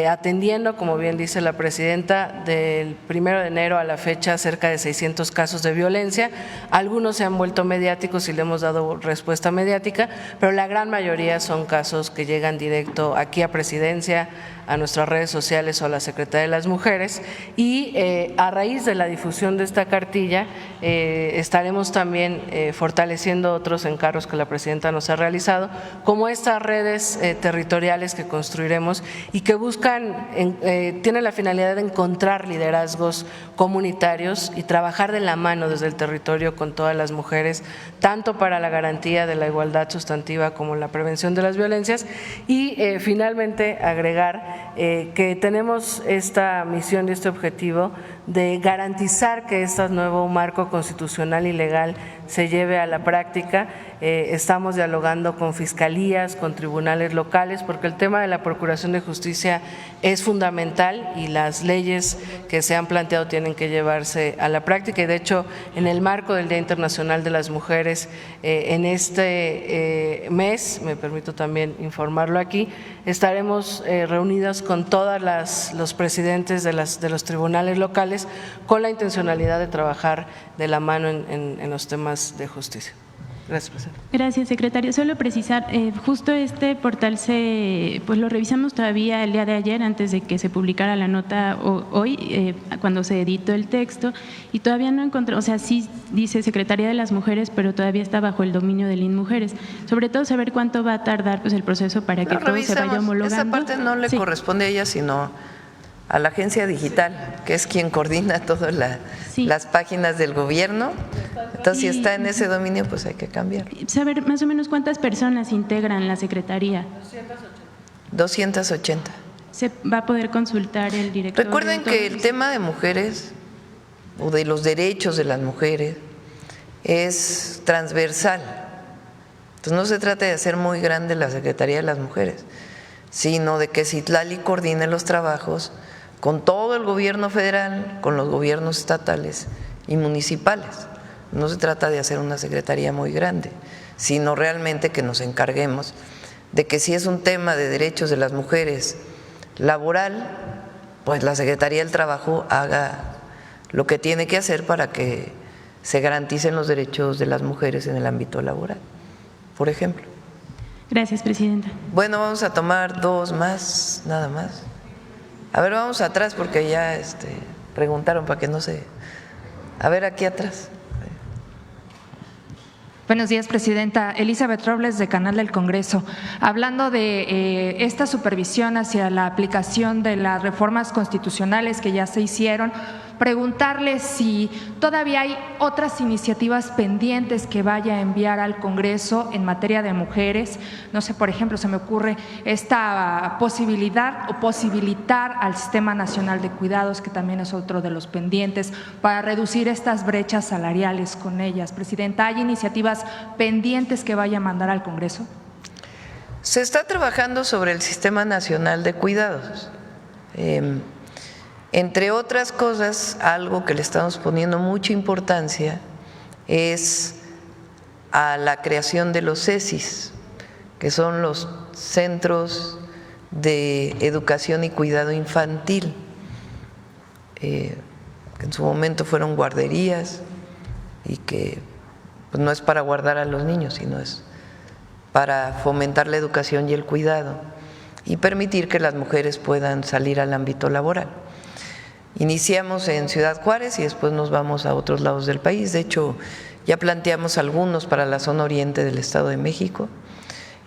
atendiendo, como bien dice la presidenta, del 1 de enero a la fecha cerca de 600 casos de violencia. Algunos se han vuelto mediáticos y le hemos dado respuesta mediática, pero la gran mayoría son casos que llegan directo aquí a Presidencia, a nuestras redes sociales o a la Secretaría de las Mujeres, y a raíz de la difusión de esta cartilla estaremos también fortaleciendo otros encargos que la presidenta nos ha realizado, como estas redes territoriales que construiremos y que buscan, tienen la finalidad de encontrar liderazgos comunitarios y trabajar de la mano desde el territorio con todas las mujeres, tanto para la garantía de la igualdad sustantiva como la prevención de las violencias, y finalmente agregar que tenemos esta misión y este objetivo de garantizar que este nuevo marco constitucional y legal se lleve a la práctica estamos dialogando con fiscalías, con tribunales locales, porque el tema de la Procuración de Justicia es fundamental y las leyes que se han planteado tienen que llevarse a la práctica. Y de hecho, en el marco del Día Internacional de las Mujeres, en este mes, me permito también informarlo aquí, estaremos reunidas con todos los presidentes de los tribunales locales con la intencionalidad de trabajar de la mano en los temas de justicia. Gracias, presidenta. Gracias, secretario. Solo precisar, justo este portal pues lo revisamos todavía el día de ayer antes de que se publicara la nota hoy, cuando se editó el texto, y todavía no encontré, o sea, sí dice Secretaría de las Mujeres, pero todavía está bajo el dominio de INMujeres. Sobre todo saber cuánto va a tardar pues el proceso para que todo se vaya homologando. Esa parte no le corresponde a ella, sino a la agencia digital, que es quien coordina todas las páginas del gobierno. Entonces, si está en ese dominio, pues hay que cambiar. Saber más o menos cuántas personas integran la secretaría. 280. Se va a poder consultar el director. Recuerden que el tema de mujeres o de los derechos de las mujeres es transversal. Entonces, no se trata de hacer muy grande la Secretaría de las Mujeres, sino de que Citlali coordine los trabajos con todo el gobierno federal, con los gobiernos estatales y municipales. No se trata de hacer una secretaría muy grande, sino realmente que nos encarguemos de que si es un tema de derechos de las mujeres laboral, pues la Secretaría del Trabajo haga lo que tiene que hacer para que se garanticen los derechos de las mujeres en el ámbito laboral, por ejemplo. Gracias, presidenta. Bueno, vamos a tomar dos más, nada más. A ver, vamos atrás porque ya preguntaron para que no se… A ver, aquí atrás. Buenos días, presidenta. Elizabeth Robles, de Canal del Congreso. Hablando de esta supervisión hacia la aplicación de las reformas constitucionales que ya se hicieron, preguntarle si todavía hay otras iniciativas pendientes que vaya a enviar al Congreso en materia de mujeres. No sé, por ejemplo, se me ocurre esta posibilidad o posibilitar al Sistema Nacional de Cuidados, que también es otro de los pendientes, para reducir estas brechas salariales con ellas. Presidenta, ¿hay iniciativas pendientes que vaya a mandar al Congreso? Se está trabajando sobre el Sistema Nacional de Cuidados. Entre otras cosas, algo que le estamos poniendo mucha importancia es a la creación de los CECIS, que son los Centros de Educación y Cuidado Infantil, que en su momento fueron guarderías y que pues, no es para guardar a los niños, sino es para fomentar la educación y el cuidado y permitir que las mujeres puedan salir al ámbito laboral. Iniciamos en Ciudad Juárez y después nos vamos a otros lados del país. De hecho, ya planteamos algunos para la zona oriente del Estado de México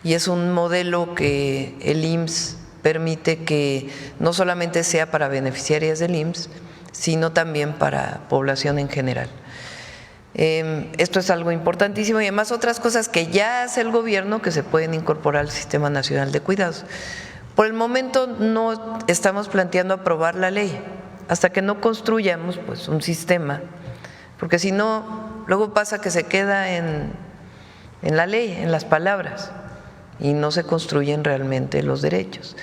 y es un modelo que el IMSS permite que no solamente sea para beneficiarias del IMSS, sino también para población en general. Esto es algo importantísimo y además otras cosas que ya hace el gobierno que se pueden incorporar al Sistema Nacional de Cuidados. Por el momento no estamos planteando aprobar la ley hasta que no construyamos pues un sistema, porque si no, luego pasa que se queda en la ley, en las palabras, y no se construyen realmente los derechos.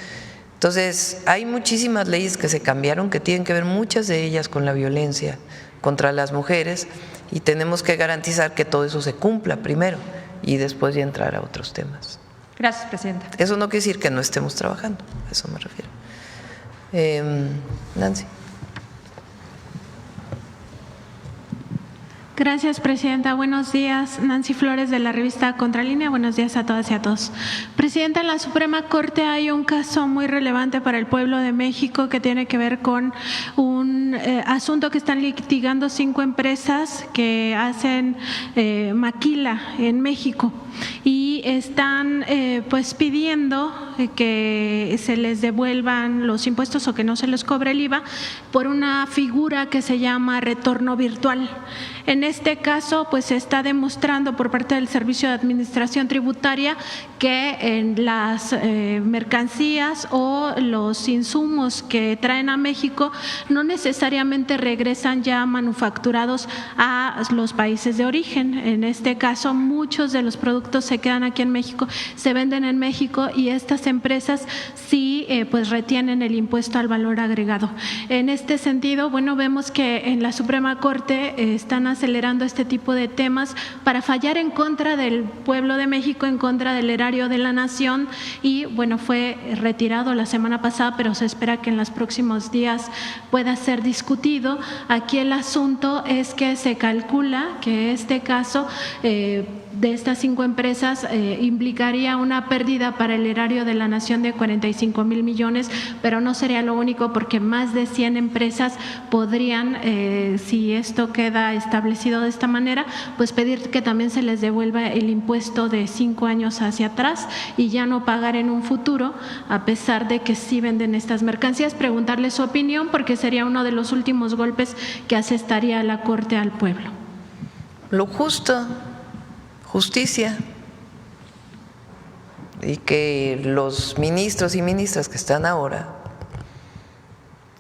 Entonces, hay muchísimas leyes que se cambiaron, que tienen que ver muchas de ellas con la violencia contra las mujeres, y tenemos que garantizar que todo eso se cumpla primero y después ya entrar a otros temas. Gracias, presidenta. Eso no quiere decir que no estemos trabajando, a eso me refiero. Nancy. Gracias, presidenta. Buenos días. Nancy Flores, de la revista Contralínea. Buenos días a todas y a todos. Presidenta, en la Suprema Corte hay un caso muy relevante para el pueblo de México que tiene que ver con un asunto que están litigando 5 empresas que hacen maquila en México. Y y están pues pidiendo que se les devuelvan los impuestos o que no se les cobre el IVA por una figura que se llama retorno virtual. En este caso, pues se está demostrando por parte del Servicio de Administración Tributaria que en las mercancías o los insumos que traen a México no necesariamente regresan ya manufacturados a los países de origen. En este caso, muchos de los productos se quedan aquí en México, se venden en México y estas empresas sí pues retienen el impuesto al valor agregado. En este sentido, bueno, vemos que en la Suprema Corte están acelerando este tipo de temas para fallar en contra del pueblo de México, en contra del erario de la nación y bueno, fue retirado la semana pasada, pero se espera que en los próximos días pueda ser discutido. Aquí el asunto es que se calcula que este caso de estas 5 empresas implicaría una pérdida para el erario de la nación de 45,000 millones, pero no sería lo único porque más de 100 empresas podrían, si esto queda establecido de esta manera, pues pedir que también se les devuelva el impuesto de 5 años hacia atrás y ya no pagar en un futuro, a pesar de que sí venden estas mercancías. Preguntarle su opinión porque sería uno de los últimos golpes que asestaría la Corte al pueblo. Lo justo, justicia, y que los ministros y ministras que están ahora,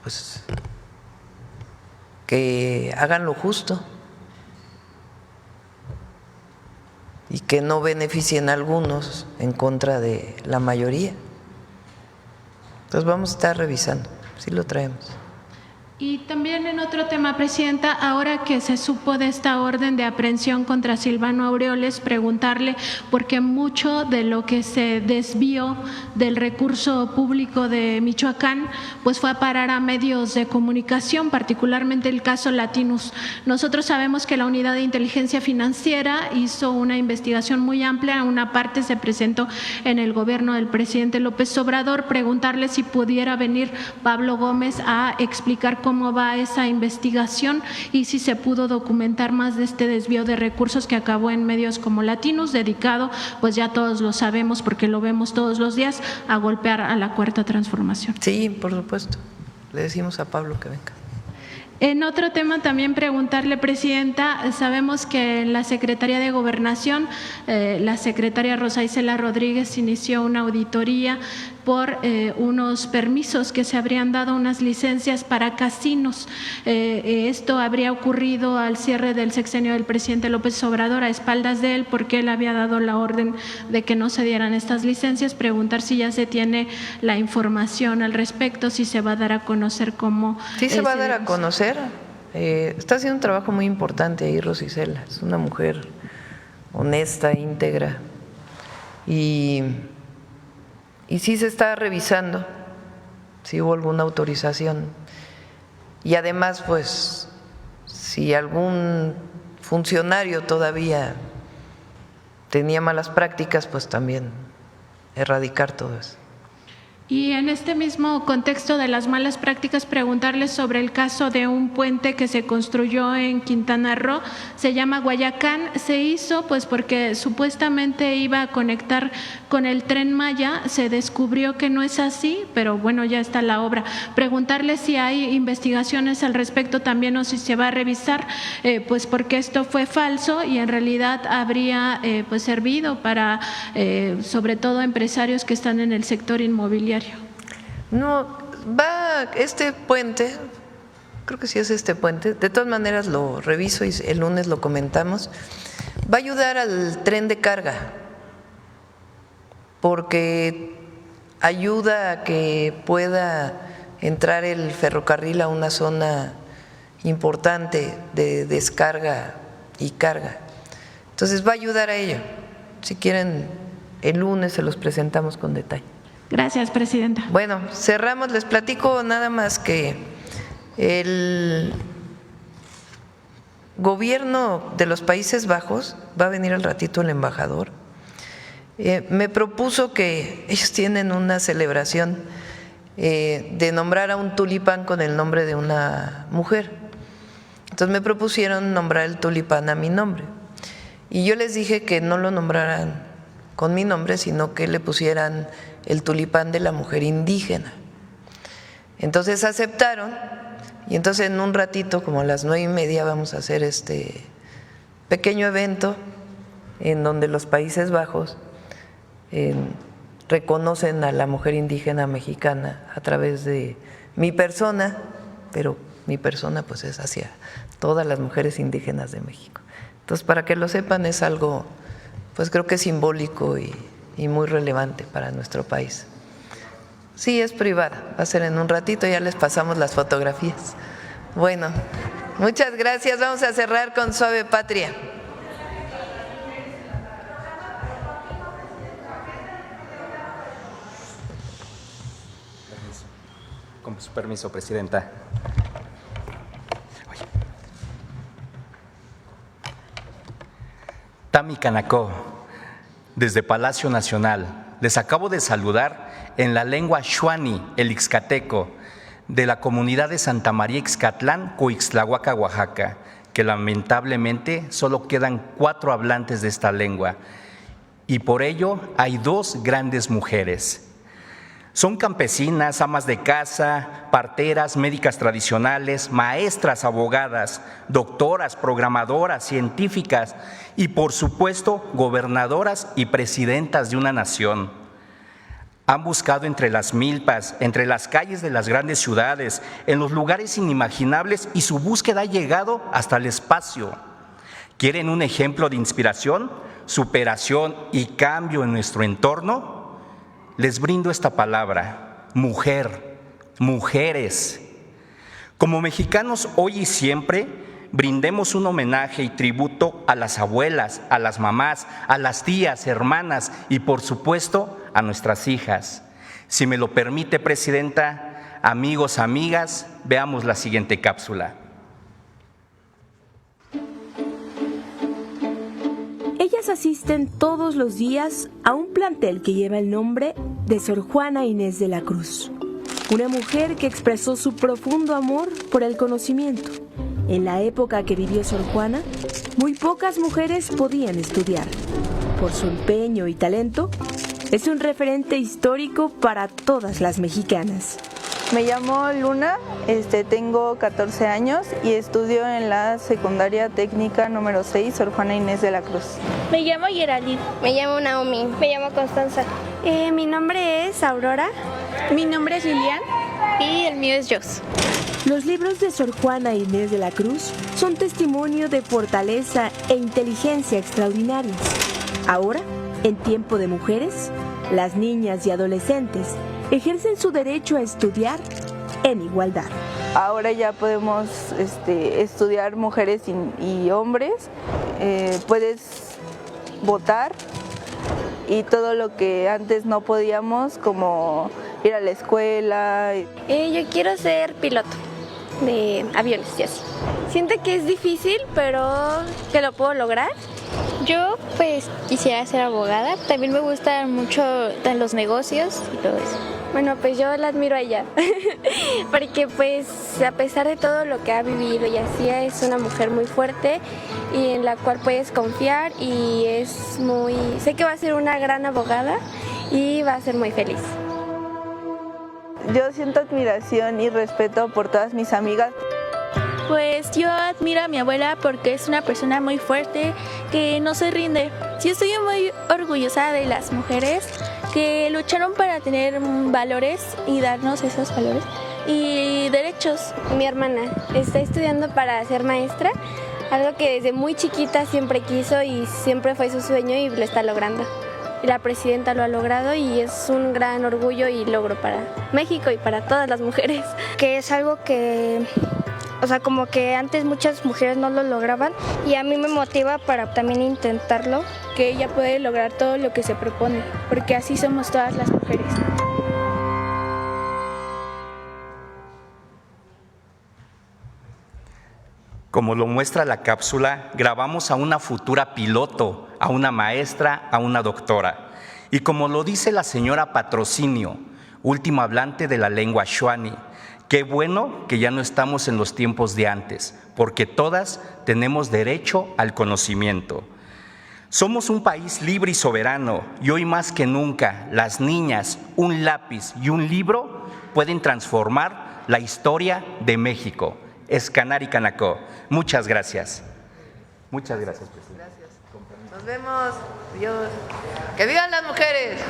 pues que hagan lo justo y que no beneficien a algunos en contra de la mayoría. Entonces vamos a estar revisando, sí lo traemos. Y también en otro tema, Presidenta, ahora que se supo de esta orden de aprehensión contra Silvano Aureoles, preguntarle, porque mucho de lo que se desvió del recurso público de Michoacán, pues fue a parar a medios de comunicación, particularmente el caso Latinus. Nosotros sabemos que la Unidad de Inteligencia Financiera hizo una investigación muy amplia, una parte se presentó en el gobierno del presidente López Obrador, preguntarle si pudiera venir Pablo Gómez a explicar cómo va esa investigación y si se pudo documentar más de este desvío de recursos que acabó en medios como Latinus, dedicado, pues ya todos lo sabemos porque lo vemos todos los días, a golpear a la Cuarta Transformación. Sí, por supuesto. Le decimos a Pablo que venga. En otro tema también preguntarle, Presidenta, sabemos que en la Secretaría de Gobernación, la secretaria Rosa Isela Rodríguez inició una auditoría por unos permisos que se habrían dado, unas licencias para casinos. Esto habría ocurrido al cierre del sexenio del presidente López Obrador, a espaldas de él, porque él había dado la orden de que no se dieran estas licencias. Preguntar si ya se tiene la información al respecto, si se va a dar a conocer cómo… Sí, se va a dar a conocer. Está haciendo un trabajo muy importante ahí Rosa Isela, es una mujer honesta, íntegra y sí se está revisando si hubo alguna autorización y además pues si algún funcionario todavía tenía malas prácticas, pues también erradicar todo eso. Y en este mismo contexto de las malas prácticas, preguntarles sobre el caso de un puente que se construyó en Quintana Roo, se llama Guayacán, se hizo pues porque supuestamente iba a conectar con el Tren Maya, se descubrió que no es así, pero bueno, ya está la obra. Preguntarles si hay investigaciones al respecto también o si se va a revisar, pues porque esto fue falso y en realidad habría pues servido para sobre todo empresarios que están en el sector inmobiliario. No, va este puente, creo que sí es este puente, de todas maneras lo reviso y el lunes lo comentamos, va a ayudar al tren de carga, porque ayuda a que pueda entrar el ferrocarril a una zona importante de descarga y carga. Entonces va a ayudar a ello. Si quieren, el lunes se los presentamos con detalle. Gracias, Presidenta. Bueno, cerramos. Les platico nada más que el gobierno de los Países Bajos, va a venir al ratito el embajador, me propuso que ellos tienen una celebración de nombrar a un tulipán con el nombre de una mujer. Entonces me propusieron nombrar el tulipán a mi nombre. Y yo les dije que no lo nombraran con mi nombre, sino que le pusieran el tulipán de la mujer indígena. Entonces aceptaron, y entonces en un ratito, como a las 9:30, vamos a hacer este pequeño evento en donde los Países Bajos reconocen a la mujer indígena mexicana a través de mi persona, pero mi persona pues es hacia todas las mujeres indígenas de México. Entonces, para que lo sepan, es algo, pues creo que simbólico y muy relevante para nuestro país. Sí, es privada, va a ser en un ratito, ya les pasamos las fotografías. Bueno, muchas gracias, vamos a cerrar con Suave Patria. Con su permiso, Presidenta. Tami Canacó, desde Palacio Nacional, les acabo de saludar en la lengua xuani, el ixcateco, de la comunidad de Santa María Ixcatlán, Coixtlahuaca, Oaxaca, que lamentablemente solo quedan 4 hablantes de esta lengua, y por ello hay 2 grandes mujeres. Son campesinas, amas de casa, parteras, médicas tradicionales, maestras, abogadas, doctoras, programadoras, científicas y, por supuesto, gobernadoras y presidentas de una nación. Han buscado entre las milpas, entre las calles de las grandes ciudades, en los lugares inimaginables, y su búsqueda ha llegado hasta el espacio. ¿Quieren un ejemplo de inspiración, superación y cambio en nuestro entorno? Les brindo esta palabra: mujer, mujeres. Como mexicanos, hoy y siempre, brindemos un homenaje y tributo a las abuelas, a las mamás, a las tías, hermanas y, por supuesto, a nuestras hijas. Si me lo permite, Presidenta, amigos, amigas, veamos la siguiente cápsula. Ellas asisten todos los días a un plantel que lleva el nombre de Sor Juana Inés de la Cruz, una mujer que expresó su profundo amor por el conocimiento. En la época que vivió Sor Juana, muy pocas mujeres podían estudiar. Por su empeño y talento, es un referente histórico para todas las mexicanas. Me llamo Luna, tengo 14 años y estudio en la secundaria técnica número 6, Sor Juana Inés de la Cruz. Me llamo Geraldine. Me llamo Naomi. Me llamo Constanza. Mi nombre es Aurora. Mi nombre es Lilian. Y el mío es Jos. Los libros de Sor Juana Inés de la Cruz son testimonio de fortaleza e inteligencia extraordinarias. Ahora, en tiempo de mujeres, las niñas y adolescentes ejercen su derecho a estudiar en igualdad. Ahora ya podemos estudiar mujeres y hombres, puedes votar y todo lo que antes no podíamos, como ir a la escuela. Yo quiero ser piloto de aviones y así. Siento que es difícil, pero que lo puedo lograr. Yo pues quisiera ser abogada, también me gustan mucho los negocios y todo eso. Bueno, pues yo la admiro a ella, porque pues a pesar de todo lo que ha vivido y así, es una mujer muy fuerte y en la cual puedes confiar, y sé que va a ser una gran abogada y va a ser muy feliz. Yo siento admiración y respeto por todas mis amigas. Pues yo admiro a mi abuela porque es una persona muy fuerte que no se rinde. Yo estoy muy orgullosa de las mujeres que lucharon para tener valores y darnos esos valores y derechos. Mi hermana está estudiando para ser maestra, algo que desde muy chiquita siempre quiso y siempre fue su sueño y lo está logrando. La presidenta lo ha logrado y es un gran orgullo y logro para México y para todas las mujeres. Que es algo que, como que antes muchas mujeres no lo lograban y a mí me motiva para también intentarlo. Que ella puede lograr todo lo que se propone, porque así somos todas las mujeres. Como lo muestra la cápsula, grabamos a una futura piloto, a una maestra, a una doctora. Y como lo dice la señora Patrocinio, último hablante de la lengua xuani, qué bueno que ya no estamos en los tiempos de antes, porque todas tenemos derecho al conocimiento. Somos un país libre y soberano y hoy más que nunca las niñas, un lápiz y un libro pueden transformar la historia de México. Escanar y Canacó. Muchas gracias. Muchas gracias, presidente. Gracias. Nos vemos. Dios. ¡Que vivan las mujeres!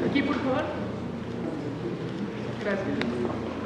Aquí, por favor. Gracias.